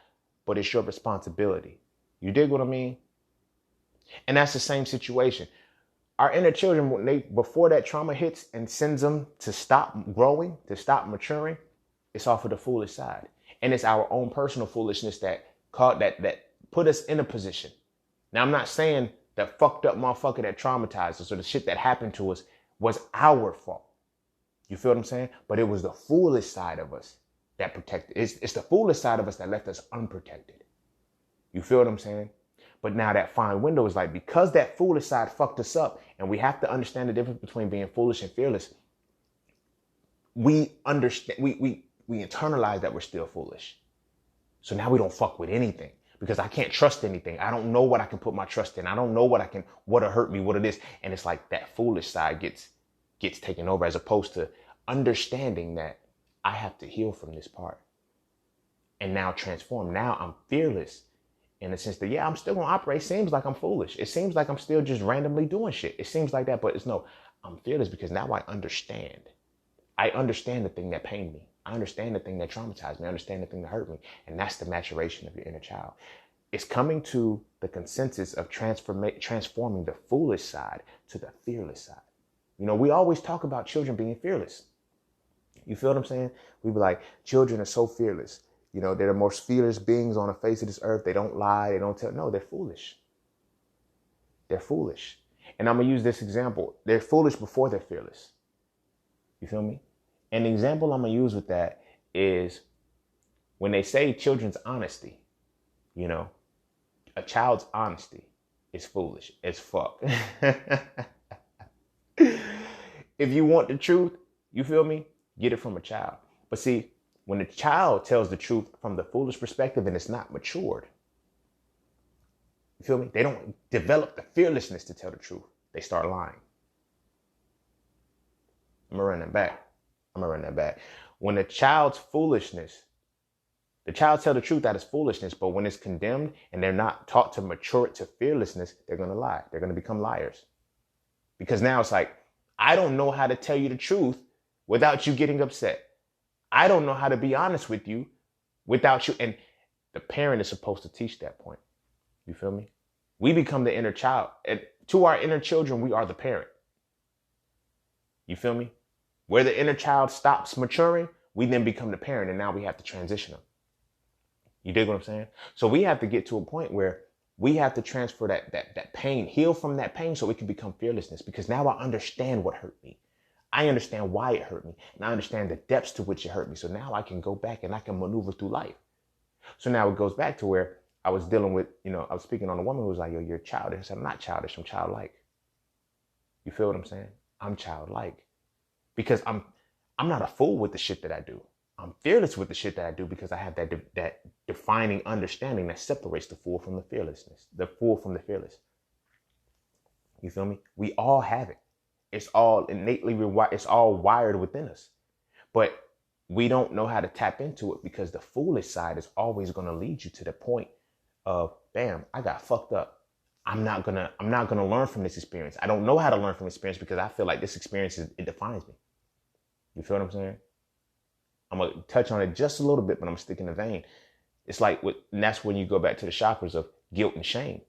but it's your responsibility. You dig what I mean? And that's the same situation. Our inner children, before that trauma hits and sends them to stop growing, to stop maturing, it's off of the foolish side. And it's our own personal foolishness that put us in a position. Now, I'm not saying that fucked up motherfucker that traumatized us or the shit that happened to us was our fault. You feel what I'm saying? But it was the foolish side of us that protected. It's the foolish side of us that left us unprotected. You feel what I'm saying? But now that fine window is like, because that foolish side fucked us up, and we have to understand the difference between being foolish and fearless. We understand, we internalize that we're still foolish. So now we don't fuck with anything because I can't trust anything. I don't know what I can put my trust in. I don't know what'll hurt me, what it is. And it's like that foolish side gets taken over, as opposed to understanding that I have to heal from this part and now transform. Now I'm fearless in the sense that, yeah, I'm still going to operate. It seems like I'm foolish. It seems like I'm still just randomly doing shit. It seems like that, but I'm fearless because now I understand. I understand the thing that pained me. I understand the thing that traumatized me. I understand the thing that hurt me. And that's the maturation of your inner child. It's coming to the consensus of transforming the foolish side to the fearless side. You know, we always talk about children being fearless. You feel what I'm saying? We be like, children are so fearless. You know, they're the most fearless beings on the face of this earth. They don't lie. They don't tell. No, they're foolish. They're foolish. And I'm going to use this example. They're foolish before they're fearless. You feel me? An example I'm going to use with that is when they say children's honesty, you know, a child's honesty is foolish as fuck. If you want the truth, you feel me? Get it from a child. But see, when a child tells the truth from the foolish perspective and it's not matured, you feel me? They don't develop the fearlessness to tell the truth. They start lying. I'm going to run that back. When a child's foolishness, the child tell the truth, that is foolishness. But when it's condemned and they're not taught to mature it to fearlessness, they're going to lie. They're going to become liars. Because now it's like, I don't know how to tell you the truth without you getting upset. I don't know how to be honest with you without you. And the parent is supposed to teach that point. You feel me? We become the inner child. And to our inner children, we are the parent. You feel me? Where the inner child stops maturing, we then become the parent, and now we have to transition them. You dig what I'm saying? So we have to get to a point where we have to transfer that pain, heal from that pain so it can become fearlessness, because now I understand what hurt me. I understand why it hurt me, and I understand the depths to which it hurt me. So now I can go back and I can maneuver through life. So now it goes back to where I was dealing with, I was speaking on a woman who was like, yo, you're childish. I said, I'm not childish, I'm childlike. You feel what I'm saying? I'm childlike. Because I'm not a fool with the shit that I do. I'm fearless with the shit that I do because I have that defining understanding that separates the fool from the fearlessness, the fool from the fearless. You feel me? We all have it. It's all innately it's all wired within us. But we don't know how to tap into it because the foolish side is always going to lead you to the point of, bam, I got fucked up. I'm not gonna learn from this experience. I don't know how to learn from experience because I feel like this experience it defines me. You feel what I'm saying? I'm gonna touch on it just a little bit, but I'm sticking the vein. It's like and that's when you go back to the chakras of guilt and shame.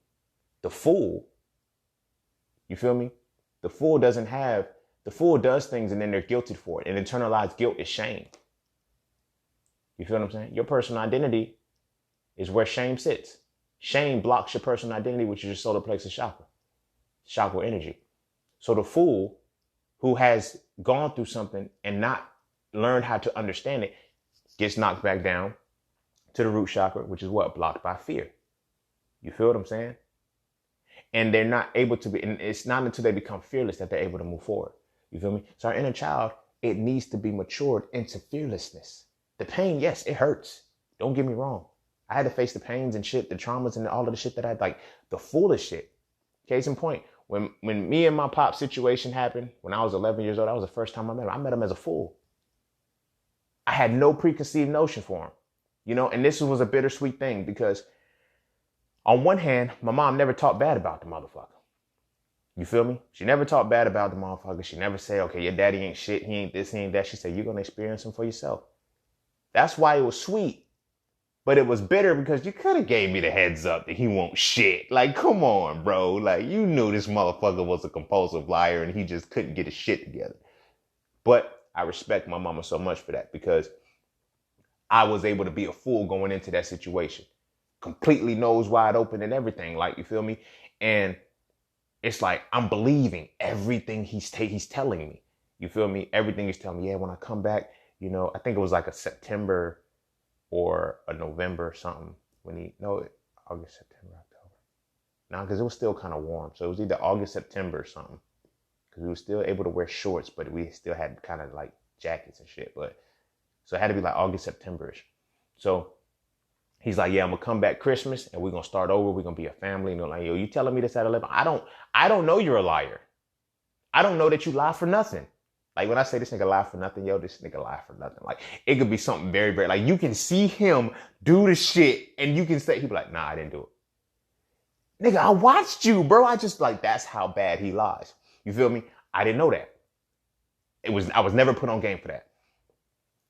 The fool, you feel me? The fool does things and then they're guilty for it. And internalized guilt is shame. You feel what I'm saying? Your personal identity is where shame sits. Shame blocks your personal identity, which is your solar plexus chakra energy. So the fool who has gone through something and not learned how to understand it gets knocked back down to the root chakra, which is what? Blocked by fear. You feel what I'm saying? And they're not able to be, and it's not until they become fearless that they're able to move forward. You feel me? So our inner child, it needs to be matured into fearlessness. The pain, yes, it hurts. Don't get me wrong. I had to face the pains and shit, the traumas and all of the shit that I had, like the foolish shit. Case in point, when me and my pop situation happened, when I was 11 years old, that was the first time I met him. I met him as a fool. I had no preconceived notion for him, you know, and this was a bittersweet thing because on one hand, my mom never talked bad about the motherfucker. You feel me? She never talked bad about the motherfucker. She never said, okay, your daddy ain't shit. He ain't this, he ain't that. She said, you're going to experience him for yourself. That's why it was sweet. But it was bitter because you could have gave me the heads up that he won't shit. Like, come on, bro. Like, you knew this motherfucker was a compulsive liar and he just couldn't get his shit together. But I respect my mama so much for that because I was able to be a fool going into that situation. Completely nose wide open and everything. Like, you feel me? And it's like, I'm believing everything he's telling me. You feel me? Everything he's telling me. Yeah, when I come back, you know, I think it was like a September or a November or something August, September, October. No, because it was still kind of warm. So it was either August, September or something. Because we were still able to wear shorts, but we still had kind of like jackets and shit. But so it had to be like August, September-ish. So he's like, yeah, I'm going to come back Christmas and we're going to start over. We're going to be a family. And they're like, yo, you telling me this at 11? I don't know you're a liar. I don't know that you lie for nothing. Like when I say this nigga lie for nothing, yo, this nigga lie for nothing. Like it could be something very, very, like you can see him do the shit and you can say, he'd be like, nah, I didn't do it. Nigga, I watched you, bro. I just like, that's how bad he lies. You feel me? I didn't know that. I was never put on game for that.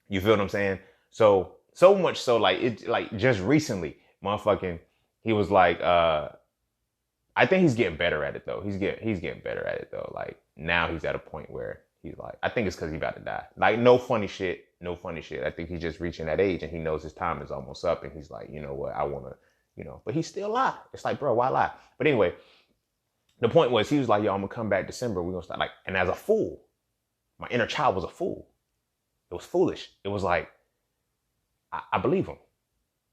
You feel what I'm saying? So much so like just recently, motherfucking, he was like, I think he's getting better at it though. He's getting better at it though. Like now he's at a point where he's like, I think it's because he's about to die. Like, no funny shit. I think he's just reaching that age and he knows his time is almost up. And he's like, you know what? I want to, you know, but he still lie. It's like, bro, why lie? But anyway, the point was he was like, yo, I'm going to come back December. We're going to start like, and as a fool, my inner child was a fool. It was foolish. It was like, I believe him.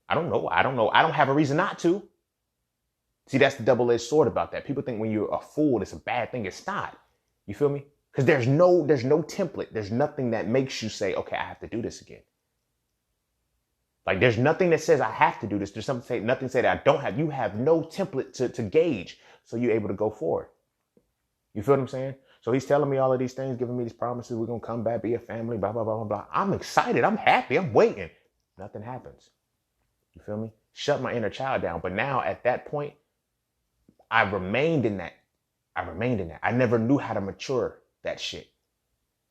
I don't know. I don't have a reason not to. See, that's the double-edged sword about that. People think when you're a fool, it's a bad thing. It's not. You feel me? Because there's no template. There's nothing that makes you say, okay, I have to do this again. Like there's nothing that says I have to do this. There's nothing say that I don't have. You have no template to gauge. So you're able to go forward. You feel what I'm saying? So he's telling me all of these things, giving me these promises. We're going to come back, be a family, blah, blah, blah, blah, blah. I'm excited. I'm happy. I'm waiting. Nothing happens. You feel me? Shut my inner child down. But now at that point, I remained in that. I never knew how to mature that shit.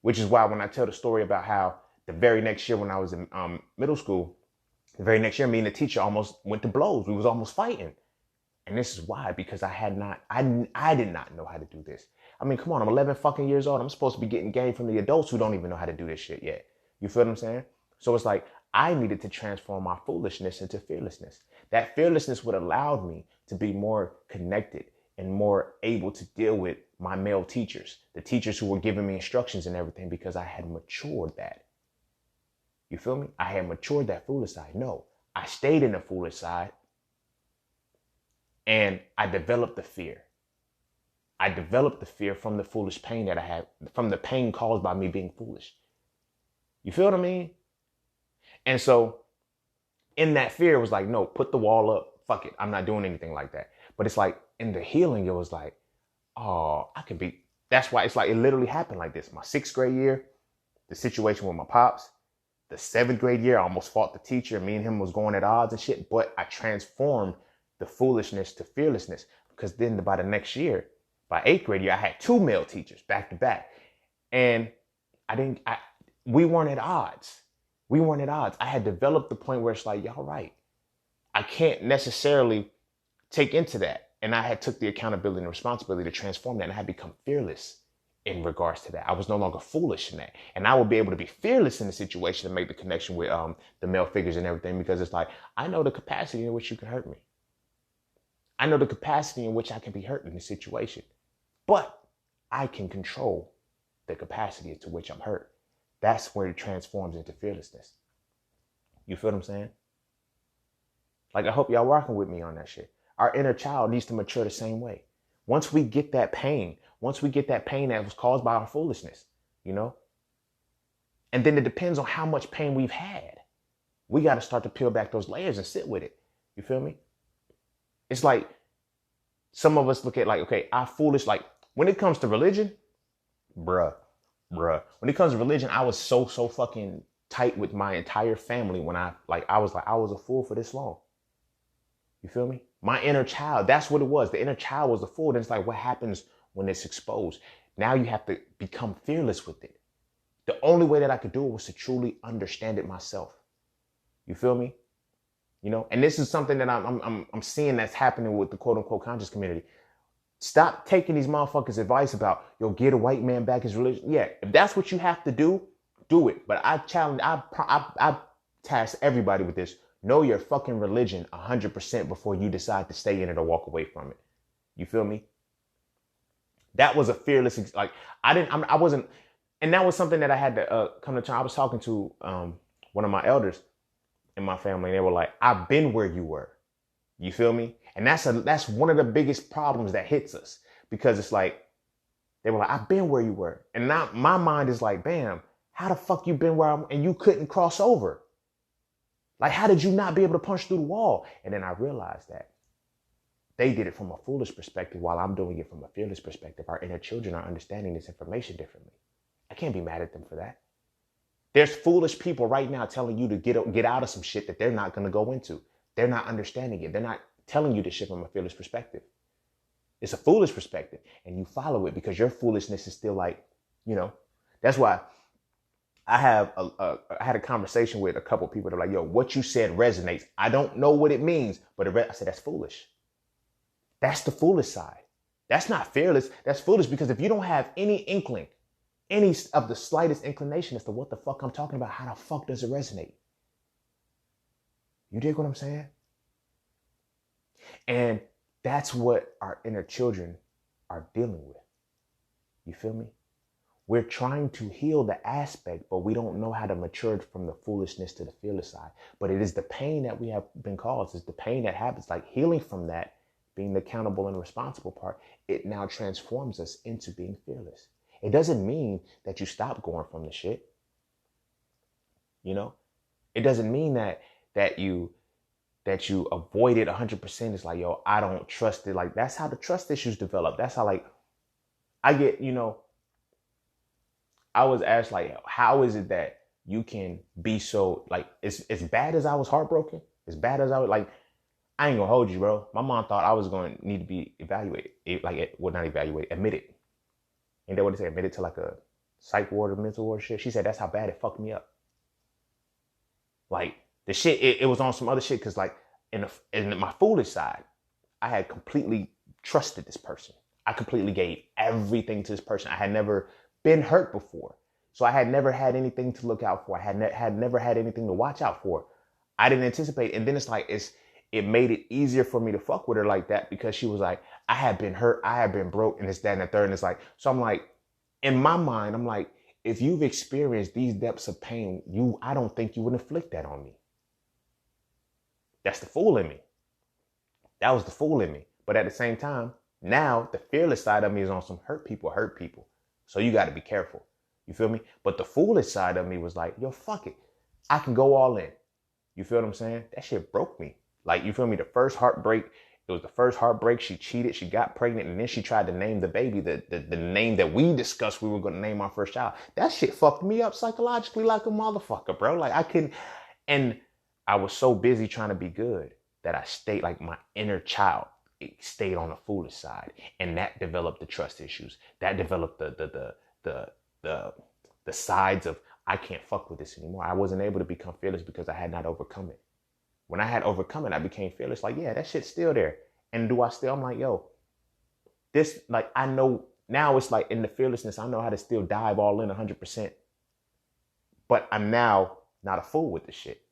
Which is why when I tell the story about how the very next year when I was in middle school, the very next year, me and the teacher almost went to blows. We was almost fighting. And this is why, because I did not know how to do this. I mean, come on, I'm 11 fucking years old. I'm supposed to be getting game from the adults who don't even know how to do this shit yet. You feel what I'm saying? So it's like, I needed to transform my foolishness into fearlessness. That fearlessness would allow me to be more connected and more able to deal with my male teachers, the teachers who were giving me instructions and everything, because I had matured that. You feel me? I had matured that foolish side. No, I stayed in the foolish side and I developed the fear. I developed the fear from the foolish pain that I had, from the pain caused by me being foolish. You feel what I mean? And so in that fear, it was like, no, put the wall up. Fuck it. I'm not doing anything like that. But it's like in the healing, it was like, oh, I can be That's why it's like, it literally happened like this. My 6th grade year, the situation with my pops, the 7th grade year, I almost fought the teacher. Me and him was going at odds and shit, but I transformed the foolishness to fearlessness, because then by the next year, by 8th grade year, I had 2 male teachers back to back. And we weren't at odds. We weren't at odds. I had developed the point where it's like, y'all right. I can't necessarily take into that. And I had took the accountability and responsibility to transform that. And I had become fearless in regards to that. I was no longer foolish in that. And I would be able to be fearless in the situation and make the connection with the male figures and everything, because it's like, I know the capacity in which you can hurt me. I know the capacity in which I can be hurt in this situation. But I can control the capacity to which I'm hurt. That's where it transforms into fearlessness. You feel what I'm saying? Like, I hope y'all rocking with me on that shit. Our inner child needs to mature the same way. Once we get that pain that was caused by our foolishness, you know? And then it depends on how much pain we've had. We got to start to peel back those layers and sit with it. You feel me? It's like some of us look at like, okay, I'm foolish. Like when it comes to religion, bruh. When it comes to religion, I was so fucking tight with my entire family when I was a fool for this long. You feel me? My inner child, that's what it was. The inner child was the fool. Then it's like, what happens when it's exposed? Now you have to become fearless with it. The only way that I could do it was to truly understand it myself. You feel me? You know, and this is something that I'm seeing that's happening with the quote unquote conscious community. Stop taking these motherfuckers' advice about, yo, get a white man back his religion. Yeah, if that's what you have to do, do it. But I task everybody with this. Know your fucking religion 100% before you decide to stay in it or walk away from it. You feel me? That was a fearless, like, I wasn't, and that was something that I had to come to terms. I was talking to one of my elders in my family, and they were like, I've been where you were. You feel me? And that's one of the biggest problems that hits us, because it's like, they were like, I've been where you were. And now my mind is like, bam, how the fuck you been where I'm, and you couldn't cross over? Like, how did you not be able to punch through the wall? And then I realized that they did it from a foolish perspective while I'm doing it from a fearless perspective. Our inner children are understanding this information differently. I can't be mad at them for that. There's foolish people right now telling you to get out of some shit that they're not going to go into. They're not understanding it. They're not telling you this shit from a fearless perspective. It's a foolish perspective, and you follow it because your foolishness is still like, you know, that's why I had a conversation with a couple of people that are like, yo, what you said resonates. I don't know what it means, but I said, that's foolish. That's the foolish side. That's not fearless. That's foolish, because if you don't have any inkling, any of the slightest inclination as to what the fuck I'm talking about, how the fuck does it resonate? You dig what I'm saying? And that's what our inner children are dealing with. You feel me? We're trying to heal the aspect, but we don't know how to mature it from the foolishness to the fearless side. But it is the pain that we have been caused. It's the pain that happens, like healing from that, being the accountable and responsible part. It now transforms us into being fearless. It doesn't mean that you stop going from the shit. You know, it doesn't mean that you avoid it 100%. It's like, yo, I don't trust it. Like, that's how the trust issues develop. That's how, like, I get, you know, I was asked, like, how is it that you can be so, like, as bad as I was heartbroken, as bad as I was, like, I ain't gonna hold you, bro. My mom thought I was going to need to be evaluated. Not evaluated, admitted. Ain't that what they say? Admitted to like a psych ward or mental ward shit. She said that's how bad it fucked me up. Like, the shit, it was on some other shit, because, like, in my foolish side, I had completely trusted this person. I completely gave everything to this person. I had never been hurt before. So I had never had anything to look out for. I had never had anything to watch out for. I didn't anticipate. And then it's like, it made it easier for me to fuck with her like that, because she was like, I had been hurt. I had been broke, and this, that, and the third. And it's like, so I'm like, in my mind, I'm like, if you've experienced these depths of pain, I don't think you would inflict that on me. That's the fool in me. That was the fool in me. But at the same time, now the fearless side of me is on some hurt people. So you got to be careful. You feel me? But the foolish side of me was like, yo, fuck it. I can go all in. You feel what I'm saying? That shit broke me. Like, you feel me? The first heartbreak It was the first heartbreak. She cheated. She got pregnant. And then she tried to name the baby the name that we discussed we were going to name our first child. That shit fucked me up psychologically like a motherfucker, bro. Like I couldn't. And I was so busy trying to be good that I stayed, like my inner child, it stayed on the foolish side. And that developed the trust issues. That developed the sides of, I can't fuck with this anymore. I wasn't able to become fearless because I had not overcome it. When I had overcome it, I became fearless. Like, yeah, that shit's still there. And do I still? I'm like, yo, this, like, I know now it's like in the fearlessness, I know how to still dive all in 100%. But I'm now not a fool with this shit.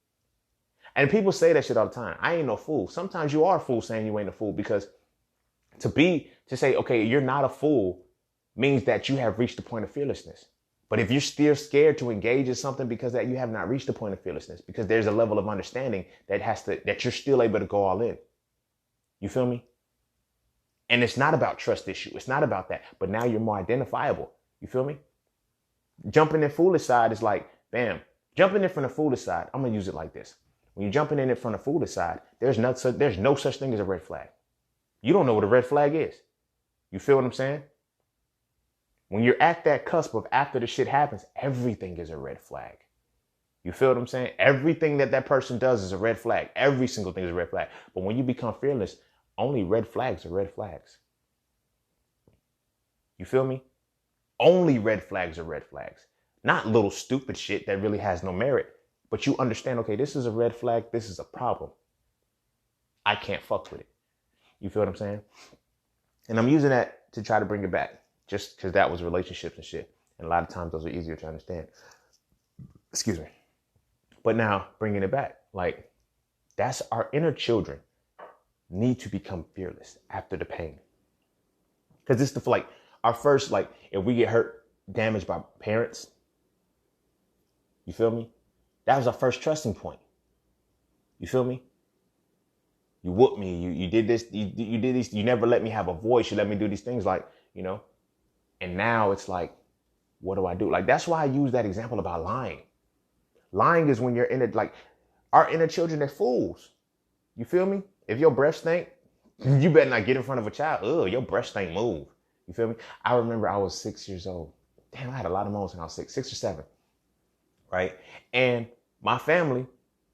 And people say that shit all the time. I ain't no fool. Sometimes you are a fool saying you ain't a fool, because to say, okay, you're not a fool means that you have reached the point of fearlessness. But if you're still scared to engage in something because that you have not reached the point of fearlessness, because there's a level of understanding that you're still able to go all in. You feel me? And it's not about trust issue. It's not about that. But now you're more identifiable. You feel me? Jumping in foolish side is like, bam, jumping in from the foolish side. I'm going to use it like this. When you're jumping in from the foolish side, there's no such thing as a red flag. You don't know what a red flag is. You feel what I'm saying? When you're at that cusp of after the shit happens, everything is a red flag. You feel what I'm saying? Everything that person does is a red flag. Every single thing is a red flag. But when you become fearless, only red flags are red flags. You feel me? Only red flags are red flags. Not little stupid shit that really has no merit. But you understand, okay, this is a red flag. This is a problem. I can't fuck with it. You feel what I'm saying? And I'm using that to try to bring it back. Just because that was relationships and shit. And a lot of times those are easier to understand. Excuse me. But now bringing it back, like that's our inner children need to become fearless after the pain. Because it's like our first, like if we get hurt, damaged by parents, you feel me? That was our first trusting point. You feel me? You whooped me. You did this. You did this. You never let me have a voice. You let me do these things, like, you know. And now it's like, what do I do? Like, that's why I use that example about lying. Lying is when you're in it, like our inner children are fools. You feel me? If your breath stink, you better not get in front of a child. Ugh, your breath stink, move. You feel me? I remember I was 6 years old. Damn, I had a lot of moments when I was 6 or 7. Right? And my family,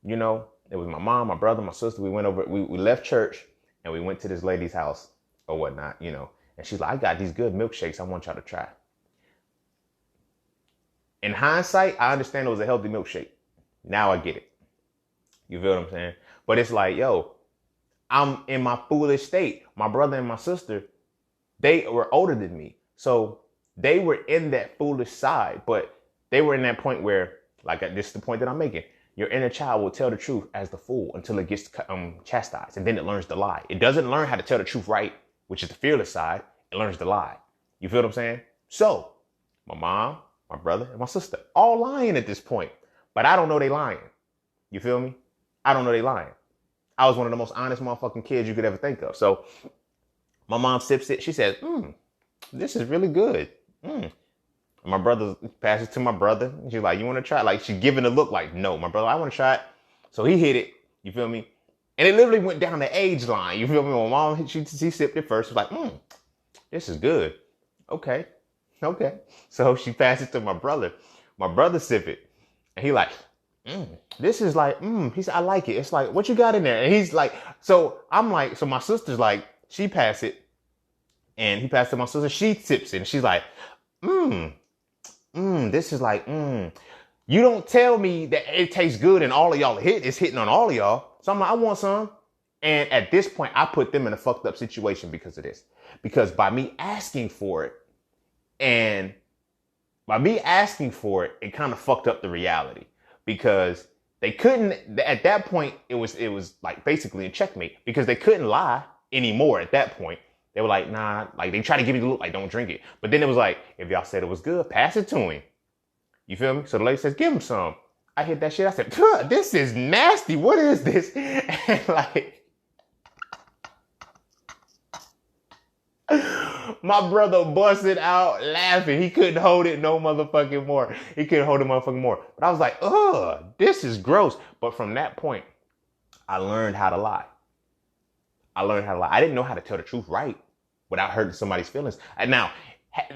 you know, it was my mom, my brother, my sister. We went over, we left church and we went to this lady's house or whatnot, you know. And she's like, I got these good milkshakes I want y'all to try. In hindsight, I understand it was a healthy milkshake. Now I get it. You feel what I'm saying? But it's like, yo, I'm in my foolish state. My brother and my sister, they were older than me. So they were in that foolish side, but they were in that point where, like, this is the point that I'm making. Your inner child will tell the truth as the fool until it gets chastised. And then it learns to lie. It doesn't learn how to tell the truth right, which is the fearless side. It learns to lie. You feel what I'm saying? So my mom, my brother, and my sister all lying at this point, but I don't know they lying. You feel me? I don't know they lying. I was one of the most honest motherfucking kids you could ever think of. So my mom sips it. She says, this is really good. And my brother passes to my brother. And she's like, you want to try it? Like, she's giving a look like, no, my brother, I want to try it. So he hit it. You feel me? And it literally went down the age line. You feel me? My mom, she sipped it first. She was like, this is good. Okay. So she passed it to my brother. My brother sipped it. And he like, this is like, he said, I like it. It's like, what you got in there? And he's like, so I'm like, so my sister's like, she passed it. And he passed it to my sister. She sips it. And she's like, this is like, you don't tell me that it tastes good and all of y'all it's hitting on all of y'all. So I'm like, I want some. And at this point, I put them in a fucked up situation because of this. Because by me asking for it, it kind of fucked up the reality. Because they couldn't, at that point, it was like basically a checkmate. Because they couldn't lie anymore at that point. They were like, nah, like they tried to give me the look, like, don't drink it. But then it was like, if y'all said it was good, pass it to him. You feel me? So the lady says, give him some. I hit that shit. I said, this is nasty. What is this? And like, my brother busted out laughing. He couldn't hold it no motherfucking more. But I was like, this is gross. But from that point, I learned how to lie. I learned how to lie. I didn't know how to tell the truth right without hurting somebody's feelings. And now,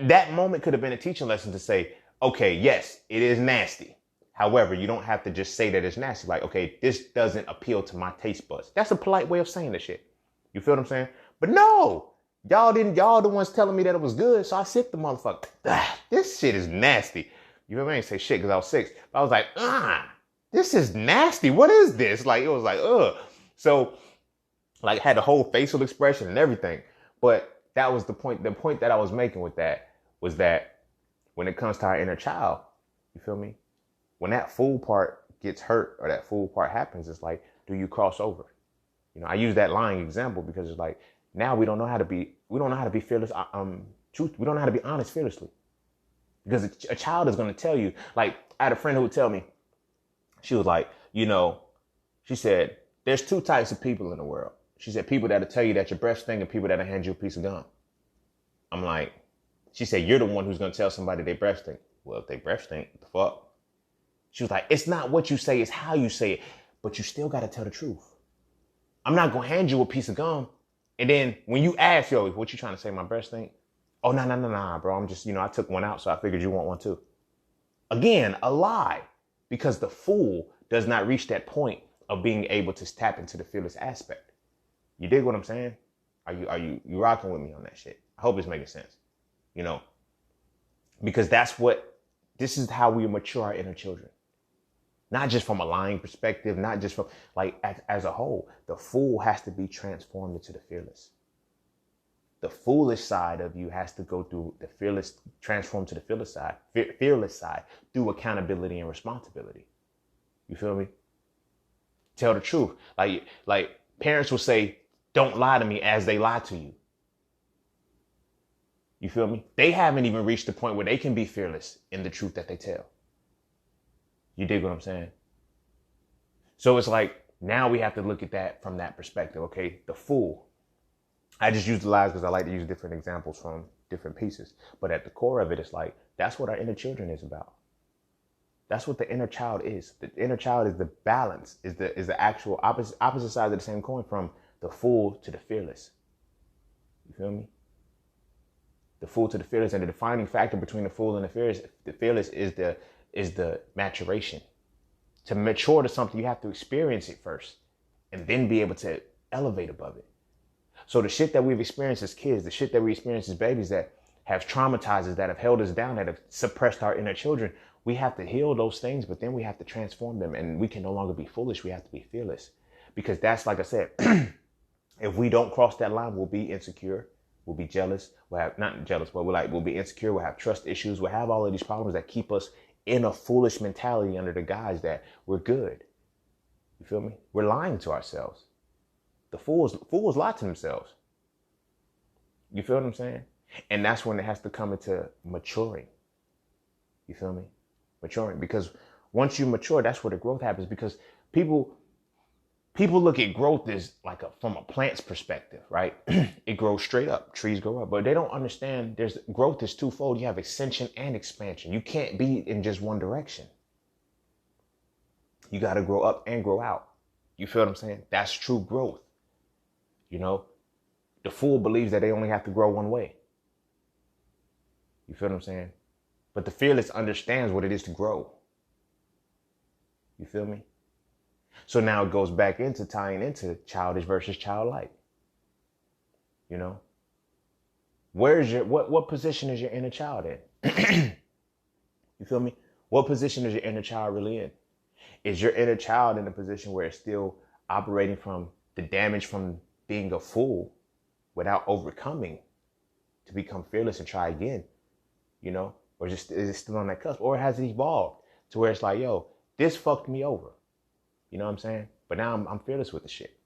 that moment could have been a teaching lesson to say, okay, yes, it is nasty. However, you don't have to just say that it's nasty. Like, okay, this doesn't appeal to my taste buds. That's a polite way of saying the shit. You feel what I'm saying? But no, y'all the ones telling me that it was good. So I sick the motherfucker. This shit is nasty. You know what I mean? Say shit because I was 6. But I was like, this is nasty. What is this? Like, it was like, ugh. So, like, had the whole facial expression and everything. But that was the point. The point that I was making with that was that when it comes to our inner child, you feel me? When that fool part gets hurt or that fool part happens, it's like, do you cross over? You know, I use that lying example because it's like, now we don't know how to be fearless. We don't know how to be honest fearlessly. Because a child is going to tell you, like, I had a friend who would tell me, she was like, you know, she said, there's 2 types of people in the world. She said, people that'll tell you that your breath stink and people that'll hand you a piece of gum. I'm like, she said, you're the one who's going to tell somebody they breath stink. Well, if they breath stink, what the fuck? She was like, it's not what you say, it's how you say it. But you still got to tell the truth. I'm not going to hand you a piece of gum. And then when you ask, yo, what you trying to say, my breath stink? Oh, nah, bro. I'm just, I took one out, so I figured you want one too. Again, a lie. Because the fool does not reach that point of being able to tap into the fearless aspect. You dig what I'm saying? Are you rocking with me on that shit? I hope it's making sense. Because this is how we mature our inner children. Not just from a lying perspective, not just from, like, as a whole. The fool has to be transformed into the fearless. The foolish side of you has to go through the fearless, transform to the fearless side through accountability and responsibility. You feel me? Tell the truth. Like parents will say, don't lie to me as they lie to you. You feel me? They haven't even reached the point where they can be fearless in the truth that they tell. You dig what I'm saying? So it's like, now we have to look at that from that perspective. Okay, the fool. I just use the lies because I like to use different examples from different pieces. But at the core of it, it's like, that's what our inner children is about. That's what the inner child is. The inner child is the balance, is the actual opposite side of the same coin from the fool to the fearless. You feel me? The fool to the fearless, and the defining factor between the fool and the fearless is the maturation. To mature to something, you have to experience it first and then be able to elevate above it. So the shit that we've experienced as kids, the shit that we experience as babies that have traumatized us, that have held us down, that have suppressed our inner children, we have to heal those things, but then we have to transform them, and we can no longer be foolish. We have to be fearless, because that's, like I said, if we don't cross that line, we'll be insecure. We'll be jealous. We'll be insecure. We'll have trust issues. We'll have all of these problems that keep us in a foolish mentality under the guise that we're good. You feel me? We're lying to ourselves. The fools lie to themselves. You feel what I'm saying? And that's when it has to come into maturing. You feel me? Maturing. Because once you mature, that's where the growth happens. Because people look at growth as like from a plant's perspective, right? It grows straight up. Trees grow up. But they don't understand growth is twofold. You have ascension and expansion. You can't be in just one direction. You got to grow up and grow out. You feel what I'm saying? That's true growth. The fool believes that they only have to grow one way. You feel what I'm saying? But the fearless understands what it is to grow. You feel me? So now it goes back into tying into childish versus childlike. What position is your inner child in? You feel me? What position is your inner child really in? Is your inner child in a position where it's still operating from the damage from being a fool without overcoming to become fearless and try again? Or is it still on that cusp? Or has it evolved to where it's like, yo, this fucked me over? You know what I'm saying? But now I'm fearless with the shit.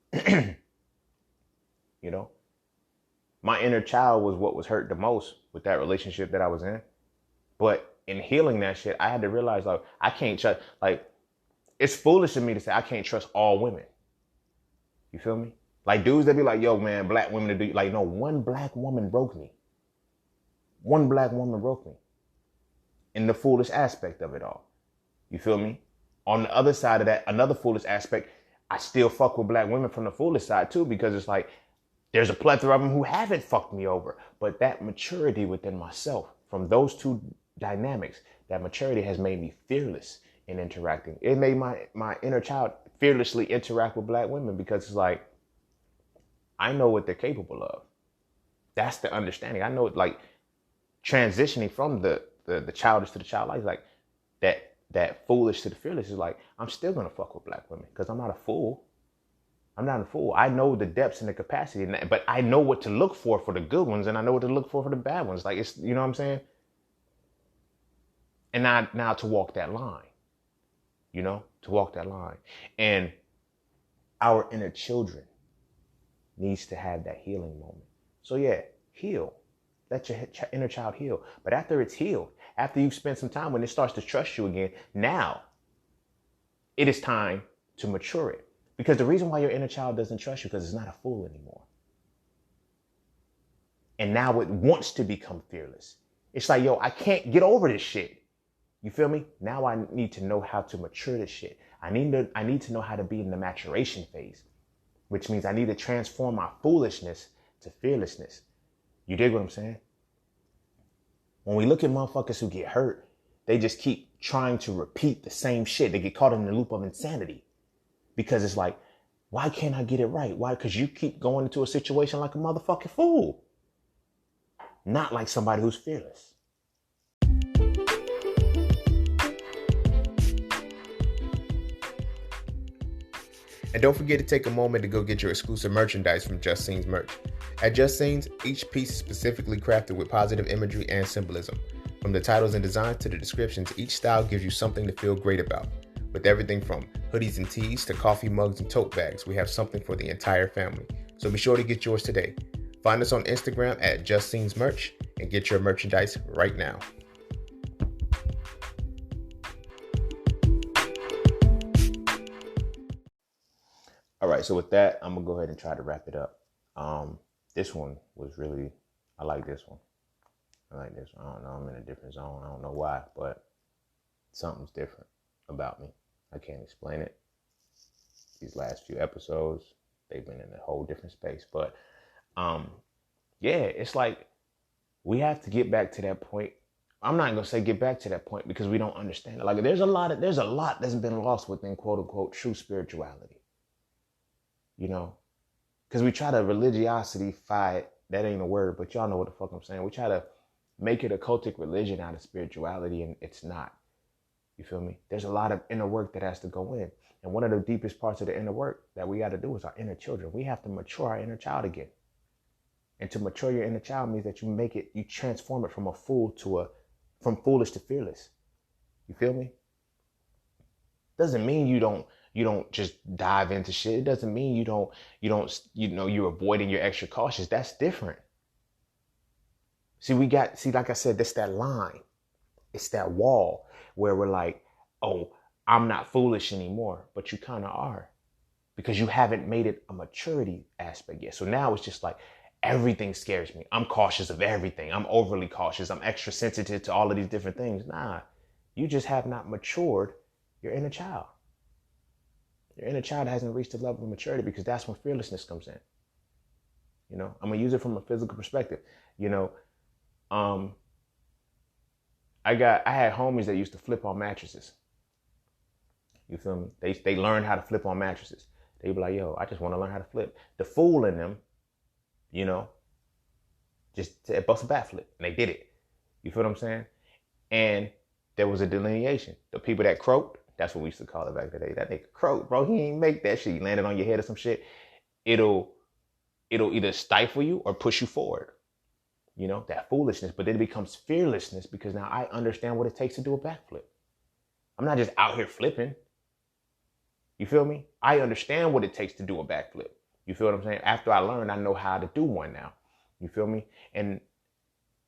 My inner child was what was hurt the most with that relationship that I was in. But in healing that shit, I had to realize, like, I can't trust, like, it's foolish of me to say I can't trust all women. You feel me? Like, dudes that be like, yo, man, black women do, like, no, one black woman broke me. One black woman broke me. In the foolish aspect of it all. You feel me? On the other side of that, another foolish aspect, I still fuck with black women from the foolish side too, because it's like, There's a plethora of them who haven't fucked me over. But that maturity within myself, from those two dynamics, that maturity has made me fearless in interacting. It made my inner child fearlessly interact with black women because it's like, I know what they're capable of. That's the understanding. I know, like, transitioning from the childish to the childlike, like that foolish to the fearless is like, I'm still gonna fuck with black women because I'm not a fool. I'm not a fool. I know the depths and the capacity, but I know what to look for the good ones, and I know what to look for the bad ones. Like, it's, you know what I'm saying? And now to walk that line, to walk that line. And our inner children needs to have that healing moment. So yeah, heal. Let your inner child heal. But after it's healed, after you've spent some time, when it starts to trust you again, now it is time to mature it. Because the reason why your inner child doesn't trust you, because it's not a fool anymore. And now it wants to become fearless. It's like, yo, I can't get over this shit. You feel me? Now I need to know how to mature this shit. I need to know how to be in the maturation phase, which means I need to transform my foolishness to fearlessness. You dig what I'm saying? When we look at motherfuckers who get hurt, they just keep trying to repeat the same shit. They get caught in the loop of insanity. Because it's like, why can't I get it right? Why? Because you keep going into a situation like a motherfucking fool. Not like somebody who's fearless. And don't forget to take a moment to go get your exclusive merchandise from Just Scenes merch. At Just Scenes, each piece is specifically crafted with positive imagery and symbolism. From the titles and designs to the descriptions, each style gives you something to feel great about. With everything from hoodies and tees to coffee mugs and tote bags, we have something for the entire family. So be sure to get yours today. Find us on Instagram at Just Scenes merch and get your merchandise right now. All right, so with that, I'm gonna go ahead and try to wrap it up. This one was really, I like this one. I don't know, I'm in a different zone. I don't know why, but something's different about me. I can't explain it. These last few episodes, they've been in a whole different space. But yeah, it's like we have to get back to that point. I'm not gonna say get back to that point because we don't understand it. Like there's a lot that's been lost within quote unquote true spirituality. Because we try to religiosity-fy it. That ain't a word, but y'all know what the fuck I'm saying. We try to make it a cultic religion out of spirituality, and it's not. You feel me? There's a lot of inner work that has to go in. And one of the deepest parts of the inner work that we got to do is our inner children. We have to mature our inner child again. And to mature your inner child means that you transform it from from foolish to fearless. You feel me? Doesn't mean you don't just dive into shit. It doesn't mean you're avoiding, you're extra cautious. That's different. See, like I said, that's that line. It's that wall where we're like, oh, I'm not foolish anymore, but you kind of are because you haven't made it a maturity aspect yet. So now it's just like, everything scares me. I'm cautious of everything. I'm overly cautious. I'm extra sensitive to all of these different things. Nah, you just have not matured your inner child. Your inner child hasn't reached the level of maturity because that's when fearlessness comes in. I'm going to use it from a physical perspective. I had homies that used to flip on mattresses. You feel me? They learned how to flip on mattresses. They be like, yo, I just want to learn how to flip. The fool in them, just to bust a backflip. And they did it. You feel what I'm saying? And there was a delineation. The people that croaked, that's what we used to call it back in the day. That nigga croaked, bro. He ain't make that shit. He landed on your head or some shit. It'll either stifle you or push you forward. That foolishness. But then it becomes fearlessness because now I understand what it takes to do a backflip. I'm not just out here flipping. You feel me? I understand what it takes to do a backflip. You feel what I'm saying? After I learned, I know how to do one now. You feel me? And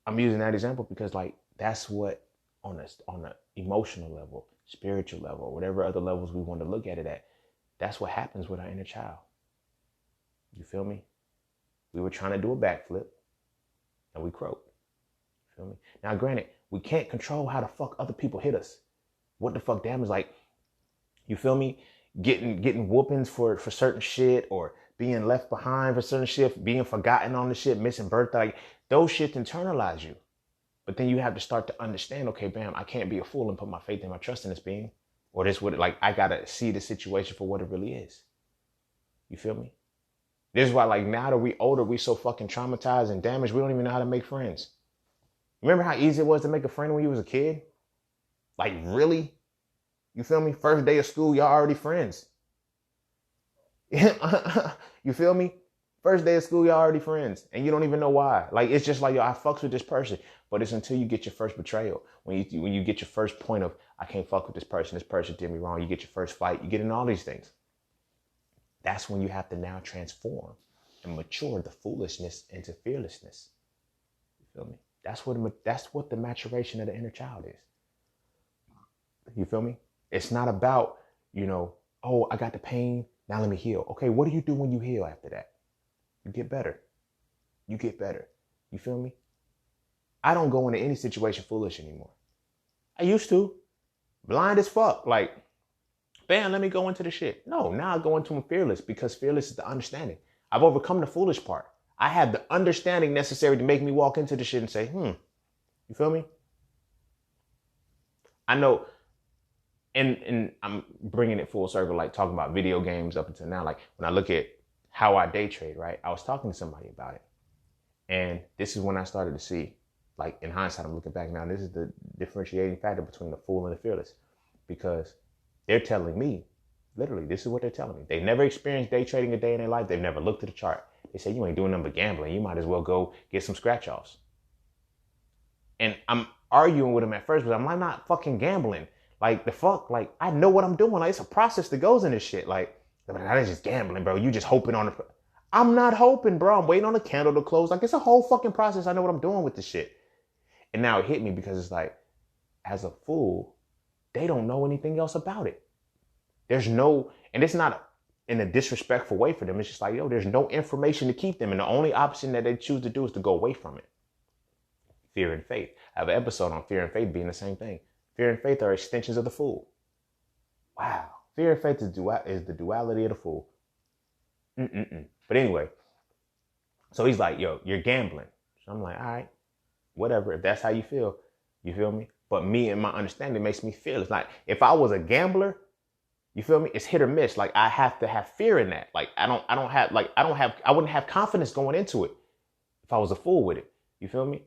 I'm using that example because like that's what on a emotional level, spiritual level, whatever other levels we want to look at it at, that's what happens with our inner child. You feel me? We were trying to do a backflip and we croaked. You feel me? Now, granted, we can't control how the fuck other people hit us. What the fuck damn is like, you feel me? Getting whoopings for certain shit or being left behind for certain shit, being forgotten on the shit, missing birthday, like those shit internalize you. But then you have to start to understand, okay, bam, I can't be a fool and put my faith and my trust in this being. Or this would, like, I gotta see the situation for what it really is. You feel me? This is why, like, now that we older, we so fucking traumatized and damaged, we don't even know how to make friends. Remember how easy it was to make a friend when you was a kid? Like, really? You feel me? First day of school, y'all already friends. You feel me? First day of school, y'all already friends. And you don't even know why. Like, it's just like, yo, I fucks with this person. But it's until you get your first betrayal. When you get your first point of, I can't fuck with this person did me wrong. You get your first fight. You get in all these things. That's when you have to now transform and mature the foolishness into fearlessness. You feel me? That's what the maturation of the inner child is. You feel me? It's not about, oh, I got the pain. Now let me heal. Okay, what do you do when you heal after that? You get better. You get better. You feel me? I don't go into any situation foolish anymore. I used to. Blind as fuck. Like, bam, let me go into the shit. No, now I go into them fearless because fearless is the understanding. I've overcome the foolish part. I have the understanding necessary to make me walk into the shit and say, you feel me? I know, and I'm bringing it full circle, like talking about video games up until now. Like when I look at how I day trade, right? I was talking to somebody about it. And this is when I started to see, like in hindsight, I'm looking back now, this is the differentiating factor between the fool and the fearless. Because they're telling me, literally, this is what they're telling me. They've never experienced day trading a day in their life. They've never looked at a chart. They say, you ain't doing nothing but gambling. You might as well go get some scratch-offs. And I'm arguing with them at first, but I'm like, not fucking gambling. Like, the fuck? Like, I know what I'm doing. Like, it's a process that goes in this shit. Like, that is just gambling, bro. You just hoping on the... I'm not hoping, bro. I'm waiting on the candle to close. Like, it's a whole fucking process. I know what I'm doing with this shit. And now it hit me because it's like, as a fool, they don't know anything else about it. There's no... And it's not in a disrespectful way for them. It's just like, yo, there's no information to keep them. And the only option that they choose to do is to go away from it. Fear and faith. I have an episode on fear and faith being the same thing. Fear and faith are extensions of the fool. Wow. Fear and faith is the duality of the fool. But anyway, so he's like, yo, you're gambling. So I'm like, all right, whatever. If that's how you feel me? But me and my understanding makes me feel it's like, if I was a gambler, you feel me? It's hit or miss. Like I have to have fear in that. Like I wouldn't have confidence going into it if I was a fool with it. You feel me?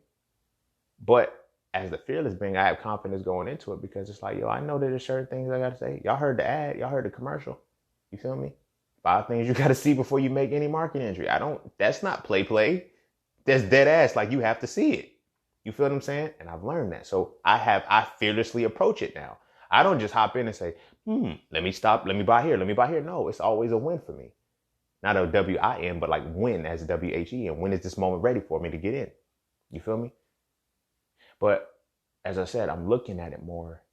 But as the fearless being, I have confidence going into it because it's like, yo, I know that there's certain things I got to say. Y'all heard the ad. Y'all heard the commercial. You feel me? 5 things you got to see before you make any market entry. That's not play. That's dead ass. Like you have to see it. You feel what I'm saying? And I've learned that. So I fearlessly approach it now. I don't just hop in and say, let me stop. Let me buy here. No, it's always a win for me. Not a W-I-N, but like win as a W-H-E. And when is this moment ready for me to get in? You feel me? But as I said, I'm looking at it more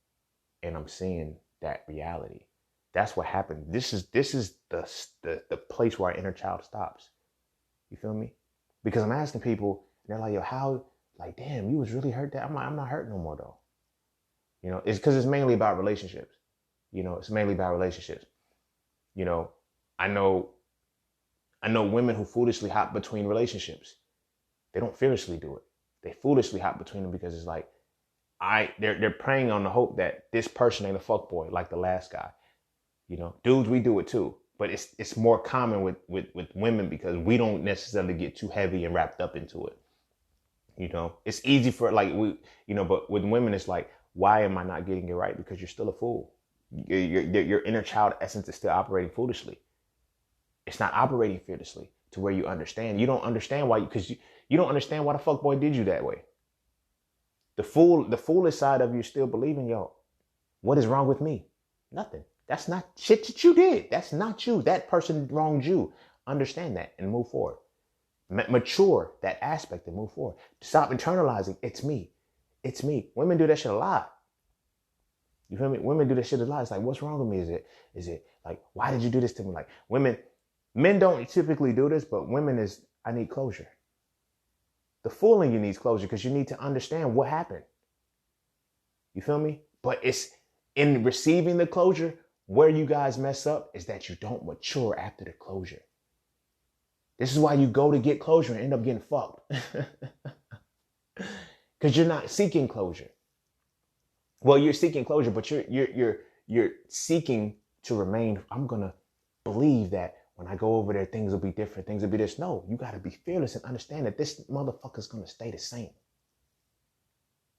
and I'm seeing that reality. That's what happened. This is the place where our inner child stops. You feel me? Because I'm asking people, and they're like, yo, how, like, damn, you was really hurt that? I'm like, I'm not hurt no more though. It's because it's mainly about relationships. It's mainly about relationships. I know women who foolishly hop between relationships. They don't fearlessly do it. They foolishly hop between them because it's like, they're preying on the hope that this person ain't a fuckboy like the last guy. Dudes, we do it too, but it's more common with women because we don't necessarily get too heavy and wrapped up into it. It's easy for but with women, it's like, why am I not getting it right? Because you're still a fool. Your inner child essence is still operating foolishly. It's not operating fearlessly to where you understand. You don't understand why, because you don't understand why the fuckboy did you that way. The foolish side of you still believing, yo, what is wrong with me? Nothing. That's not shit that you did. That's not you. That person wronged you. Understand that and move forward. Mature that aspect and move forward. Stop internalizing. It's me. It's me. Women do that shit a lot. You feel me? Women do that shit a lot. It's like, what's wrong with me? Is it like, why did you do this to me? Like men don't typically do this, but women is, I need closure. The fooling you needs closure because you need to understand what happened. You feel me? But it's in receiving the closure, where you guys mess up is that you don't mature after the closure. This is why you go to get closure and end up getting fucked. Because you're not seeking closure. Well, you're seeking closure, but you're seeking to remain. I'm gonna believe that when I go over there, things will be different. Things will be this. No, you gotta be fearless and understand that this motherfucker's gonna stay the same.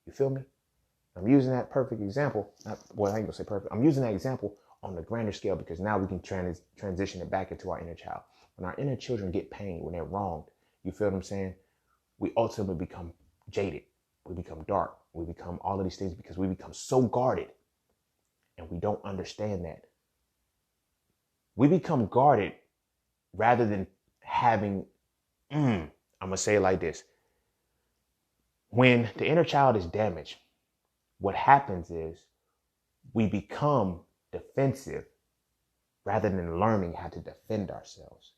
You feel me? I'm using that perfect example. Well, I ain't gonna say perfect. I'm using that example on the grander scale because now we can transition it back into our inner child. When our inner children get pain, when they're wronged, you feel what I'm saying? We ultimately become jaded. We become dark. We become all of these things because we become so guarded and we don't understand that. We become guarded rather than having, I'm going to say it like this. When the inner child is damaged, what happens is we become defensive rather than learning how to defend ourselves.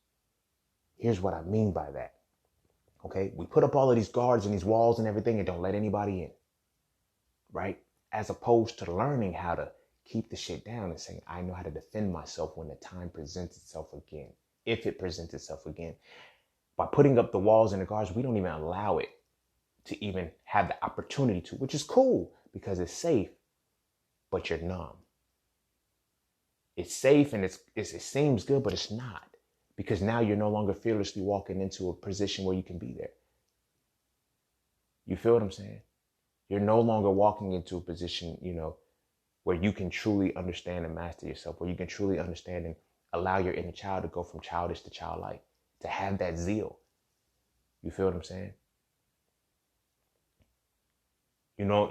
Here's what I mean by that. Okay, we put up all of these guards and these walls and everything and don't let anybody in, right? As opposed to learning how to keep the shit down and saying, I know how to defend myself when the time presents itself again, if it presents itself again. By putting up the walls and the guards, we don't even allow it to even have the opportunity to, which is cool because it's safe, but you're numb. It's safe and it seems good, but it's not. Because now you're no longer fearlessly walking into a position where you can be there. You feel what I'm saying? You're no longer walking into a position, where you can truly understand and master yourself, where you can truly understand and allow your inner child to go from childish to childlike, to have that zeal. You feel what I'm saying? You know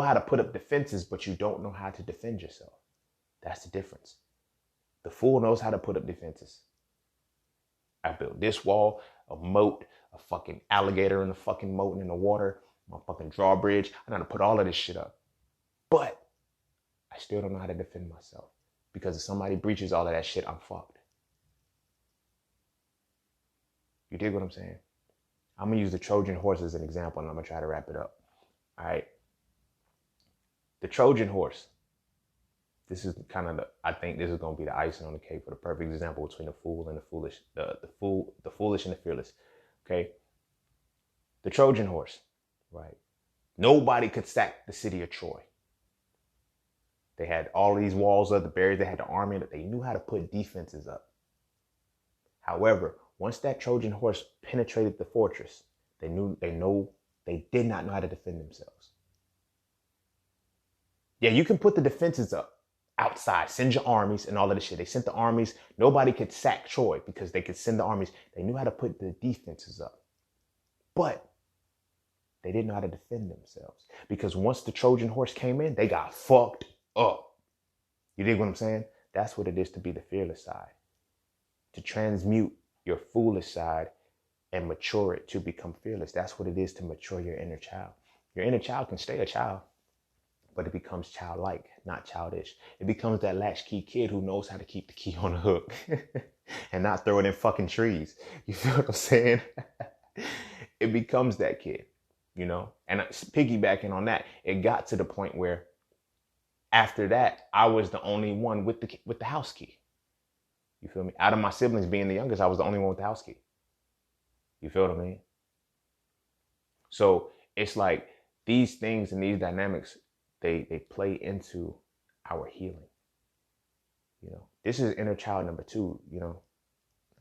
how to put up defenses, but you don't know how to defend yourself. That's the difference. The fool knows how to put up defenses. I built this wall, a moat, a fucking alligator in the fucking moat and in the water, my fucking drawbridge. I know how to put all of this shit up. But I still don't know how to defend myself. Because if somebody breaches all of that shit, I'm fucked. You dig what I'm saying? I'm going to use the Trojan horse as an example and I'm going to try to wrap it up. All right. The Trojan horse. This is I think this is going to be the icing on the cake for the perfect example between the fool and the foolish, the foolish and the fearless. Okay. The Trojan horse, right? Nobody could sack the city of Troy. They had all these walls up, the barriers, they had the army, that they knew how to put defenses up. However, once that Trojan horse penetrated the fortress, they did not know how to defend themselves. Yeah, you can put the defenses up outside, send your armies and all of this shit. They sent the armies. Nobody could sack Troy because they could send the armies. They knew how to put the defenses up. But they didn't know how to defend themselves because once the Trojan horse came in, they got fucked up. You dig what I'm saying? That's what it is to be the fearless side. To transmute your foolish side and mature it to become fearless. That's what it is to mature your inner child. Your inner child can stay a child, but it becomes childlike, not childish. It becomes that latchkey kid who knows how to keep the key on the hook and not throw it in fucking trees. You feel what I'm saying? It becomes that kid, And piggybacking on that, it got to the point where after that, I was the only one with the house key. You feel me? Out of my siblings being the youngest, I was the only one with the house key. You feel what I mean? So it's like these things and these dynamics, they play into our healing. This is inner child number 2.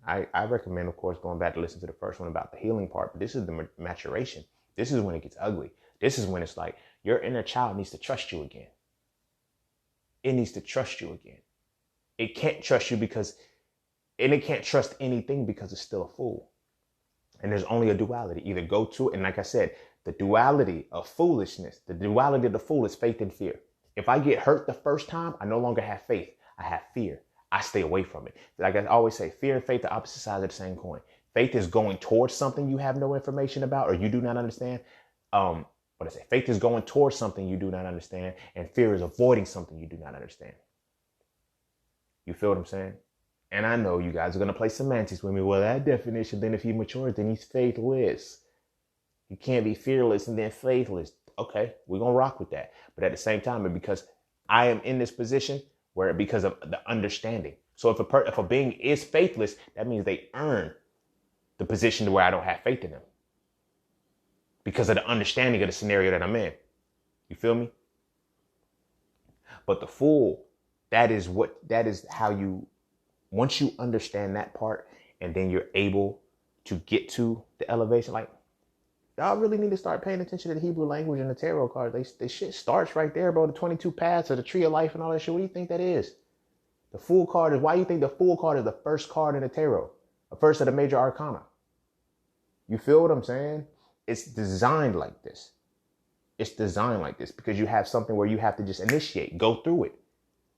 I recommend, of course, going back to listen to the first one about the healing part, but this is the maturation. This is when it gets ugly. This is when it's like your inner child needs to trust you again. It needs to trust you again. It can't trust you and it can't trust anything because it's still a fool. And there's only a duality. Either go to it, and like I said, the duality of foolishness, the duality of the fool is faith and fear. If I get hurt the first time, I no longer have faith. I have fear. I stay away from it. Like I always say, fear and faith are opposite sides of the same coin. Faith is going towards something you have no information about or you do not understand. Faith is going towards something you do not understand, and fear is avoiding something you do not understand. You feel what I'm saying? And I know you guys are going to play semantics with me. Well, that definition, then if he matures, then he's faithless. You can't be fearless and then faithless. Okay, we're going to rock with that. But at the same time, because I am in this position where because of the understanding, So if a being is faithless, that means they earn the position to where I don't have faith in them because of the understanding of the scenario that I'm in. You feel me? But the fool, that is how you, once you understand that part and then you're able to get to the elevation, like, y'all really need to start paying attention to the Hebrew language and the tarot cards. They shit starts right there, bro. The 22 paths of the tree of life and all that shit. What do you think that is? The Fool card is, why do you think the Fool card is the first card in the tarot? The first of the major arcana. You feel what I'm saying? It's designed like this. It's designed like this because you have something where you have to just initiate, go through it.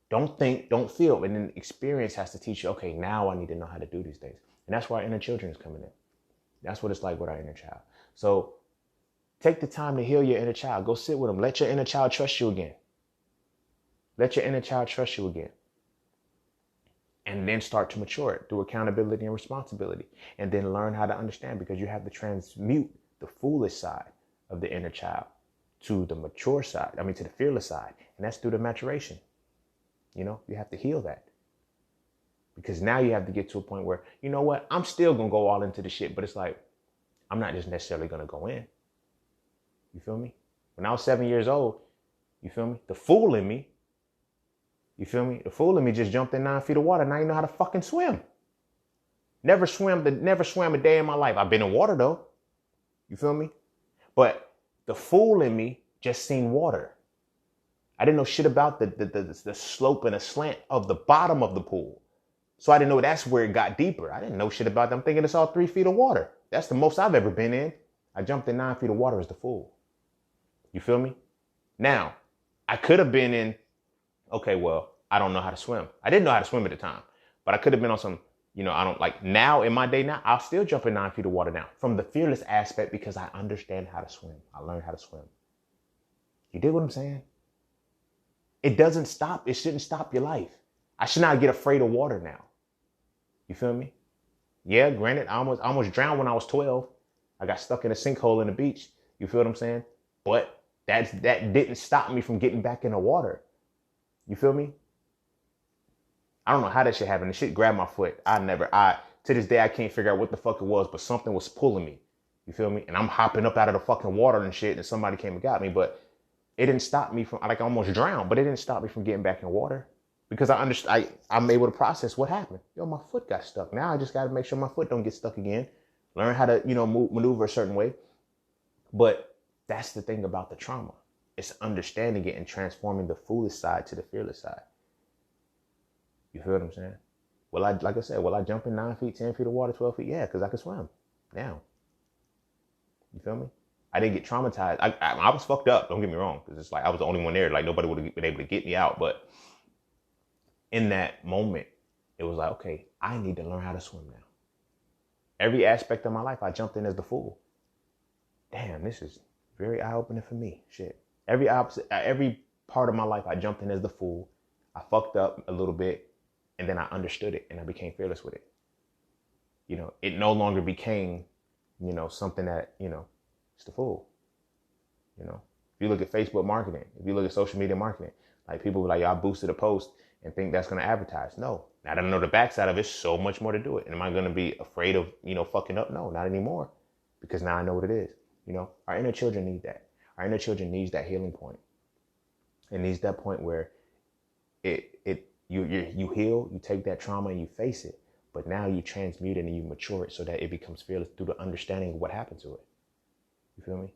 Don't think, don't feel. And then experience has to teach you, okay, now I need to know how to do these things. And that's why our inner children is coming in. That's what it's like with our inner child. So take the time to heal your inner child. Go sit with them. Let your inner child trust you again. Let your inner child trust you again. And then start to mature it through accountability and responsibility. And then learn how to understand, because you have to transmute the foolish side of the inner child to the mature side. To the fearless side. And that's through the maturation. You have to heal that. Because now you have to get to a point where, you know what? I'm still going to go all into the shit. But it's like, I'm not just necessarily going to go in. You feel me? When I was 7 years old, you feel me? The fool in me, you feel me? The fool in me just jumped in 9 feet of water. Now you know how to fucking swim. Never swam a day in my life. I've been in water though. You feel me? But the fool in me just seen water. I didn't know shit about the slope and the slant of the bottom of the pool. So I didn't know that's where it got deeper. I didn't know shit about them. I'm thinking it's all 3 feet of water. That's the most I've ever been in. I jumped in 9 feet of water as the fool. You feel me? Now, I could have been in, okay, well, I don't know how to swim. I didn't know how to swim at the time, but I could have been on some, I don't like now in my day now, I'll still jump in 9 feet of water now from the fearless aspect because I understand how to swim. I learned how to swim. You dig what I'm saying? It doesn't stop. It shouldn't stop your life. I should not get afraid of water now. You feel me? Yeah, granted, I almost drowned when I was 12. I got stuck in a sinkhole in the beach. You feel what I'm saying? But that didn't stop me from getting back in the water. You feel me? I don't know how that shit happened. The shit grabbed my foot. To this day, I can't figure out what the fuck it was, but something was pulling me. You feel me? And I'm hopping up out of the fucking water and shit, and somebody came and got me, but it didn't stop me from, I almost drowned, but it didn't stop me from getting back in water because I'm able to process what happened. Yo, my foot got stuck. Now I just got to make sure my foot don't get stuck again. Learn how to, maneuver a certain way. But that's the thing about the trauma. It's understanding it and transforming the foolish side to the fearless side. You feel what I'm saying? Well, I jump in 9 feet, 10 feet of water, 12 feet? Yeah, because I can swim now. You feel me? I didn't get traumatized. I was fucked up. Don't get me wrong. Because it's like I was the only one there. Like nobody would have been able to get me out. But in that moment, it was like, okay, I need to learn how to swim now. Every aspect of my life, I jumped in as the fool. Damn, this is very eye-opening for me. Shit. Every part of my life, I jumped in as the fool. I fucked up a little bit, and then I understood it, and I became fearless with it. It no longer became, something that, it's the fool. If you look at Facebook marketing, if you look at social media marketing, like people were like, I boosted a post and think that's going to advertise. No. Now that I know the backside of it, so much more to do it. And am I going to be afraid of, fucking up? No, not anymore. Because now I know what it is. Our inner children need that. Our inner children needs that healing point. It needs that point where you heal, you take that trauma and you face it. But now you transmute it and you mature it so that it becomes fearless through the understanding of what happened to it. You feel me?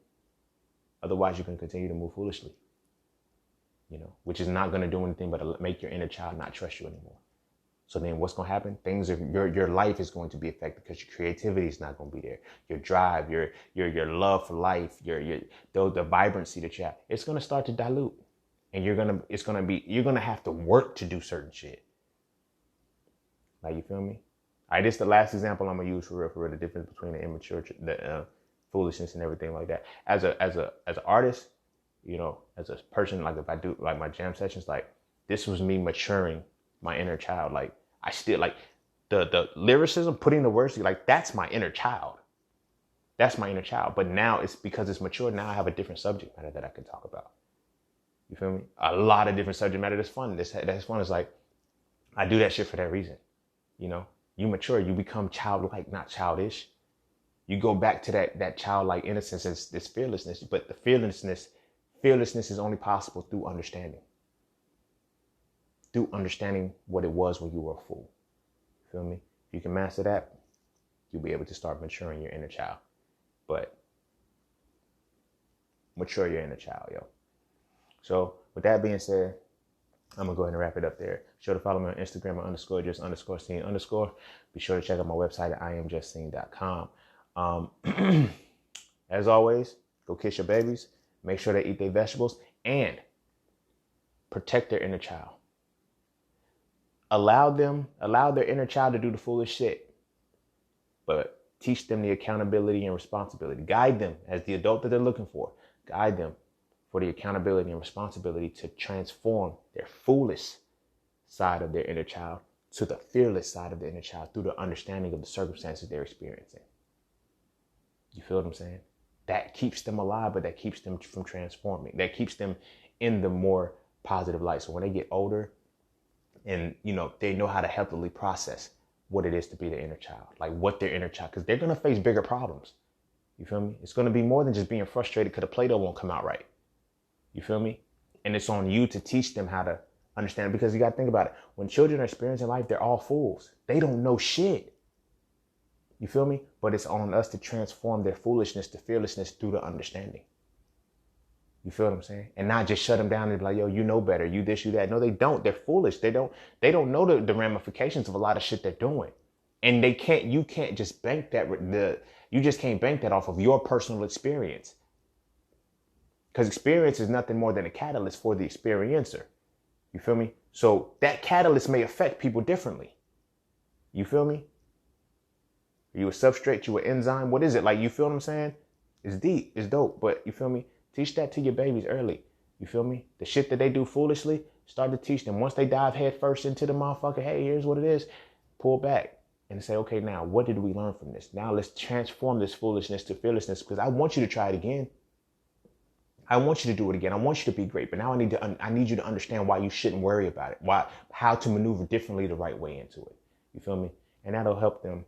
Otherwise, you can continue to move foolishly. Which is not going to do anything but make your inner child not trust you anymore. So then what's going to happen? Your life is going to be affected because your creativity is not going to be there. Your drive, your love for life, the vibrancy that you have, it's going to start to dilute. And you're going to have to work to do certain shit. Like, you feel me? All right, this is the last example I'm going to use for real, the difference between the immature, the foolishness and everything like that. As an artist, as a person, like if I do like my jam sessions, like this was me maturing my inner child. Like I still like the lyricism, putting the words, like that's my inner child. That's my inner child. But now it's because it's mature. Now I have a different subject matter that I can talk about. You feel me? A lot of different subject matter that's fun. That's fun. Is like I do that shit for that reason. You mature, you become childlike, not childish. You go back to that childlike innocence, this fearlessness. But the fearlessness is only possible through understanding. Through understanding what it was when you were a fool. Feel me? If you can master that, you'll be able to start maturing your inner child. But mature your inner child, yo. So with that being said, I'm going to go ahead and wrap it up there. Be sure to follow me on Instagram at _just_scene_. Be sure to check out my website at iamjustscene.com. As always, go kiss your babies. Make sure they eat their vegetables and protect their inner child. Allow their inner child to do the foolish shit, but teach them the accountability and responsibility. Guide them as the adult that they're looking for. Guide them for the accountability and responsibility to transform their foolish side of their inner child to the fearless side of the inner child through the understanding of the circumstances they're experiencing. You feel what I'm saying? That keeps them alive, but that keeps them from transforming. That keeps them in the more positive light. So when they get older and, they know how to healthily process what it is to be the inner child, like what their inner child, because they're going to face bigger problems. You feel me? It's going to be more than just being frustrated because the Play-Doh won't come out right. You feel me? And it's on you to teach them how to understand, because you got to think about it. When children are experiencing life, they're all fools. They don't know shit. You feel me? But it's on us to transform their foolishness to fearlessness through the understanding. You feel what I'm saying? And not just shut them down and be like, yo, you know better. You this, you that. No, they don't. They're foolish. They don't know the ramifications of a lot of shit they're doing. And you can't just bank that. You just can't bank that off of your personal experience. Because experience is nothing more than a catalyst for the experiencer. You feel me? So that catalyst may affect people differently. You feel me? Are you a substrate? You an enzyme? What is it? Like, you feel what I'm saying? It's deep. It's dope. But you feel me? Teach that to your babies early. You feel me? The shit that they do foolishly, start to teach them. Once they dive head first into the motherfucker, hey, here's what it is. Pull back and say, okay, now what did we learn from this? Now let's transform this foolishness to fearlessness, because I want you to try it again. I want you to do it again. I want you to be great. But now I need you to understand why you shouldn't worry about it. How to maneuver differently the right way into it. You feel me? And that'll help them,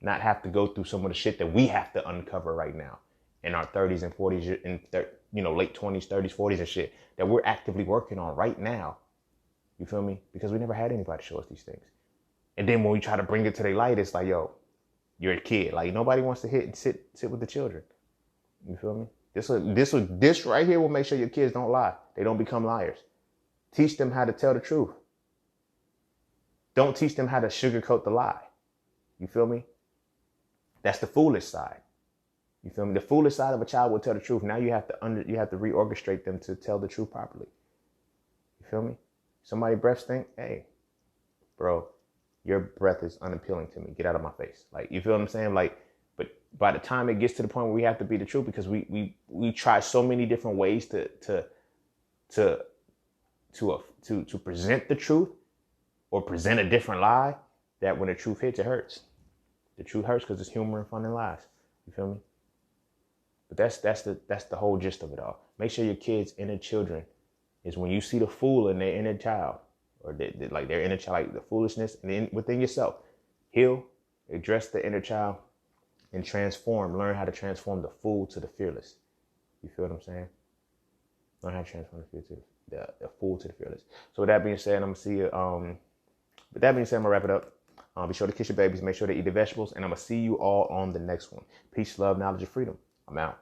not have to go through some of the shit that we have to uncover right now in our 30s and 40s and late 20s, 30s, 40s and shit that we're actively working on right now. You feel me? Because we never had anybody show us these things. And then when we try to bring it to their light, it's like, yo, you're a kid. Like, nobody wants to hit and sit with the children. You feel me? This right here will make sure your kids don't lie. They don't become liars. Teach them how to tell the truth. Don't teach them how to sugarcoat the lie. You feel me? That's the foolish side. You feel me? The foolish side of a child will tell the truth. Now you have to reorchestrate them to tell the truth properly. You feel me? Somebody breath stink. Hey, bro, your breath is unappealing to me. Get out of my face. Like, you feel what I'm saying? Like, but by the time it gets to the point where we have to be the truth, because we try so many different ways to present the truth or present a different lie, that when the truth hits, it hurts. The truth hurts because it's humor and fun and lies. You feel me? But that's the whole gist of it all. Make sure your kids' inner children is when you see the fool in their inner child, or like their inner child, like the foolishness and within yourself, heal, address the inner child, and learn how to transform the fool to the fearless. You feel what I'm saying? Learn how to transform the fool to the fearless. So with that being said, I'm gonna see you. With that being said, I'm gonna wrap it up. Be sure to kiss your babies. Make sure to eat the vegetables, and I'm gonna see you all on the next one. Peace, love, knowledge, and freedom. I'm out.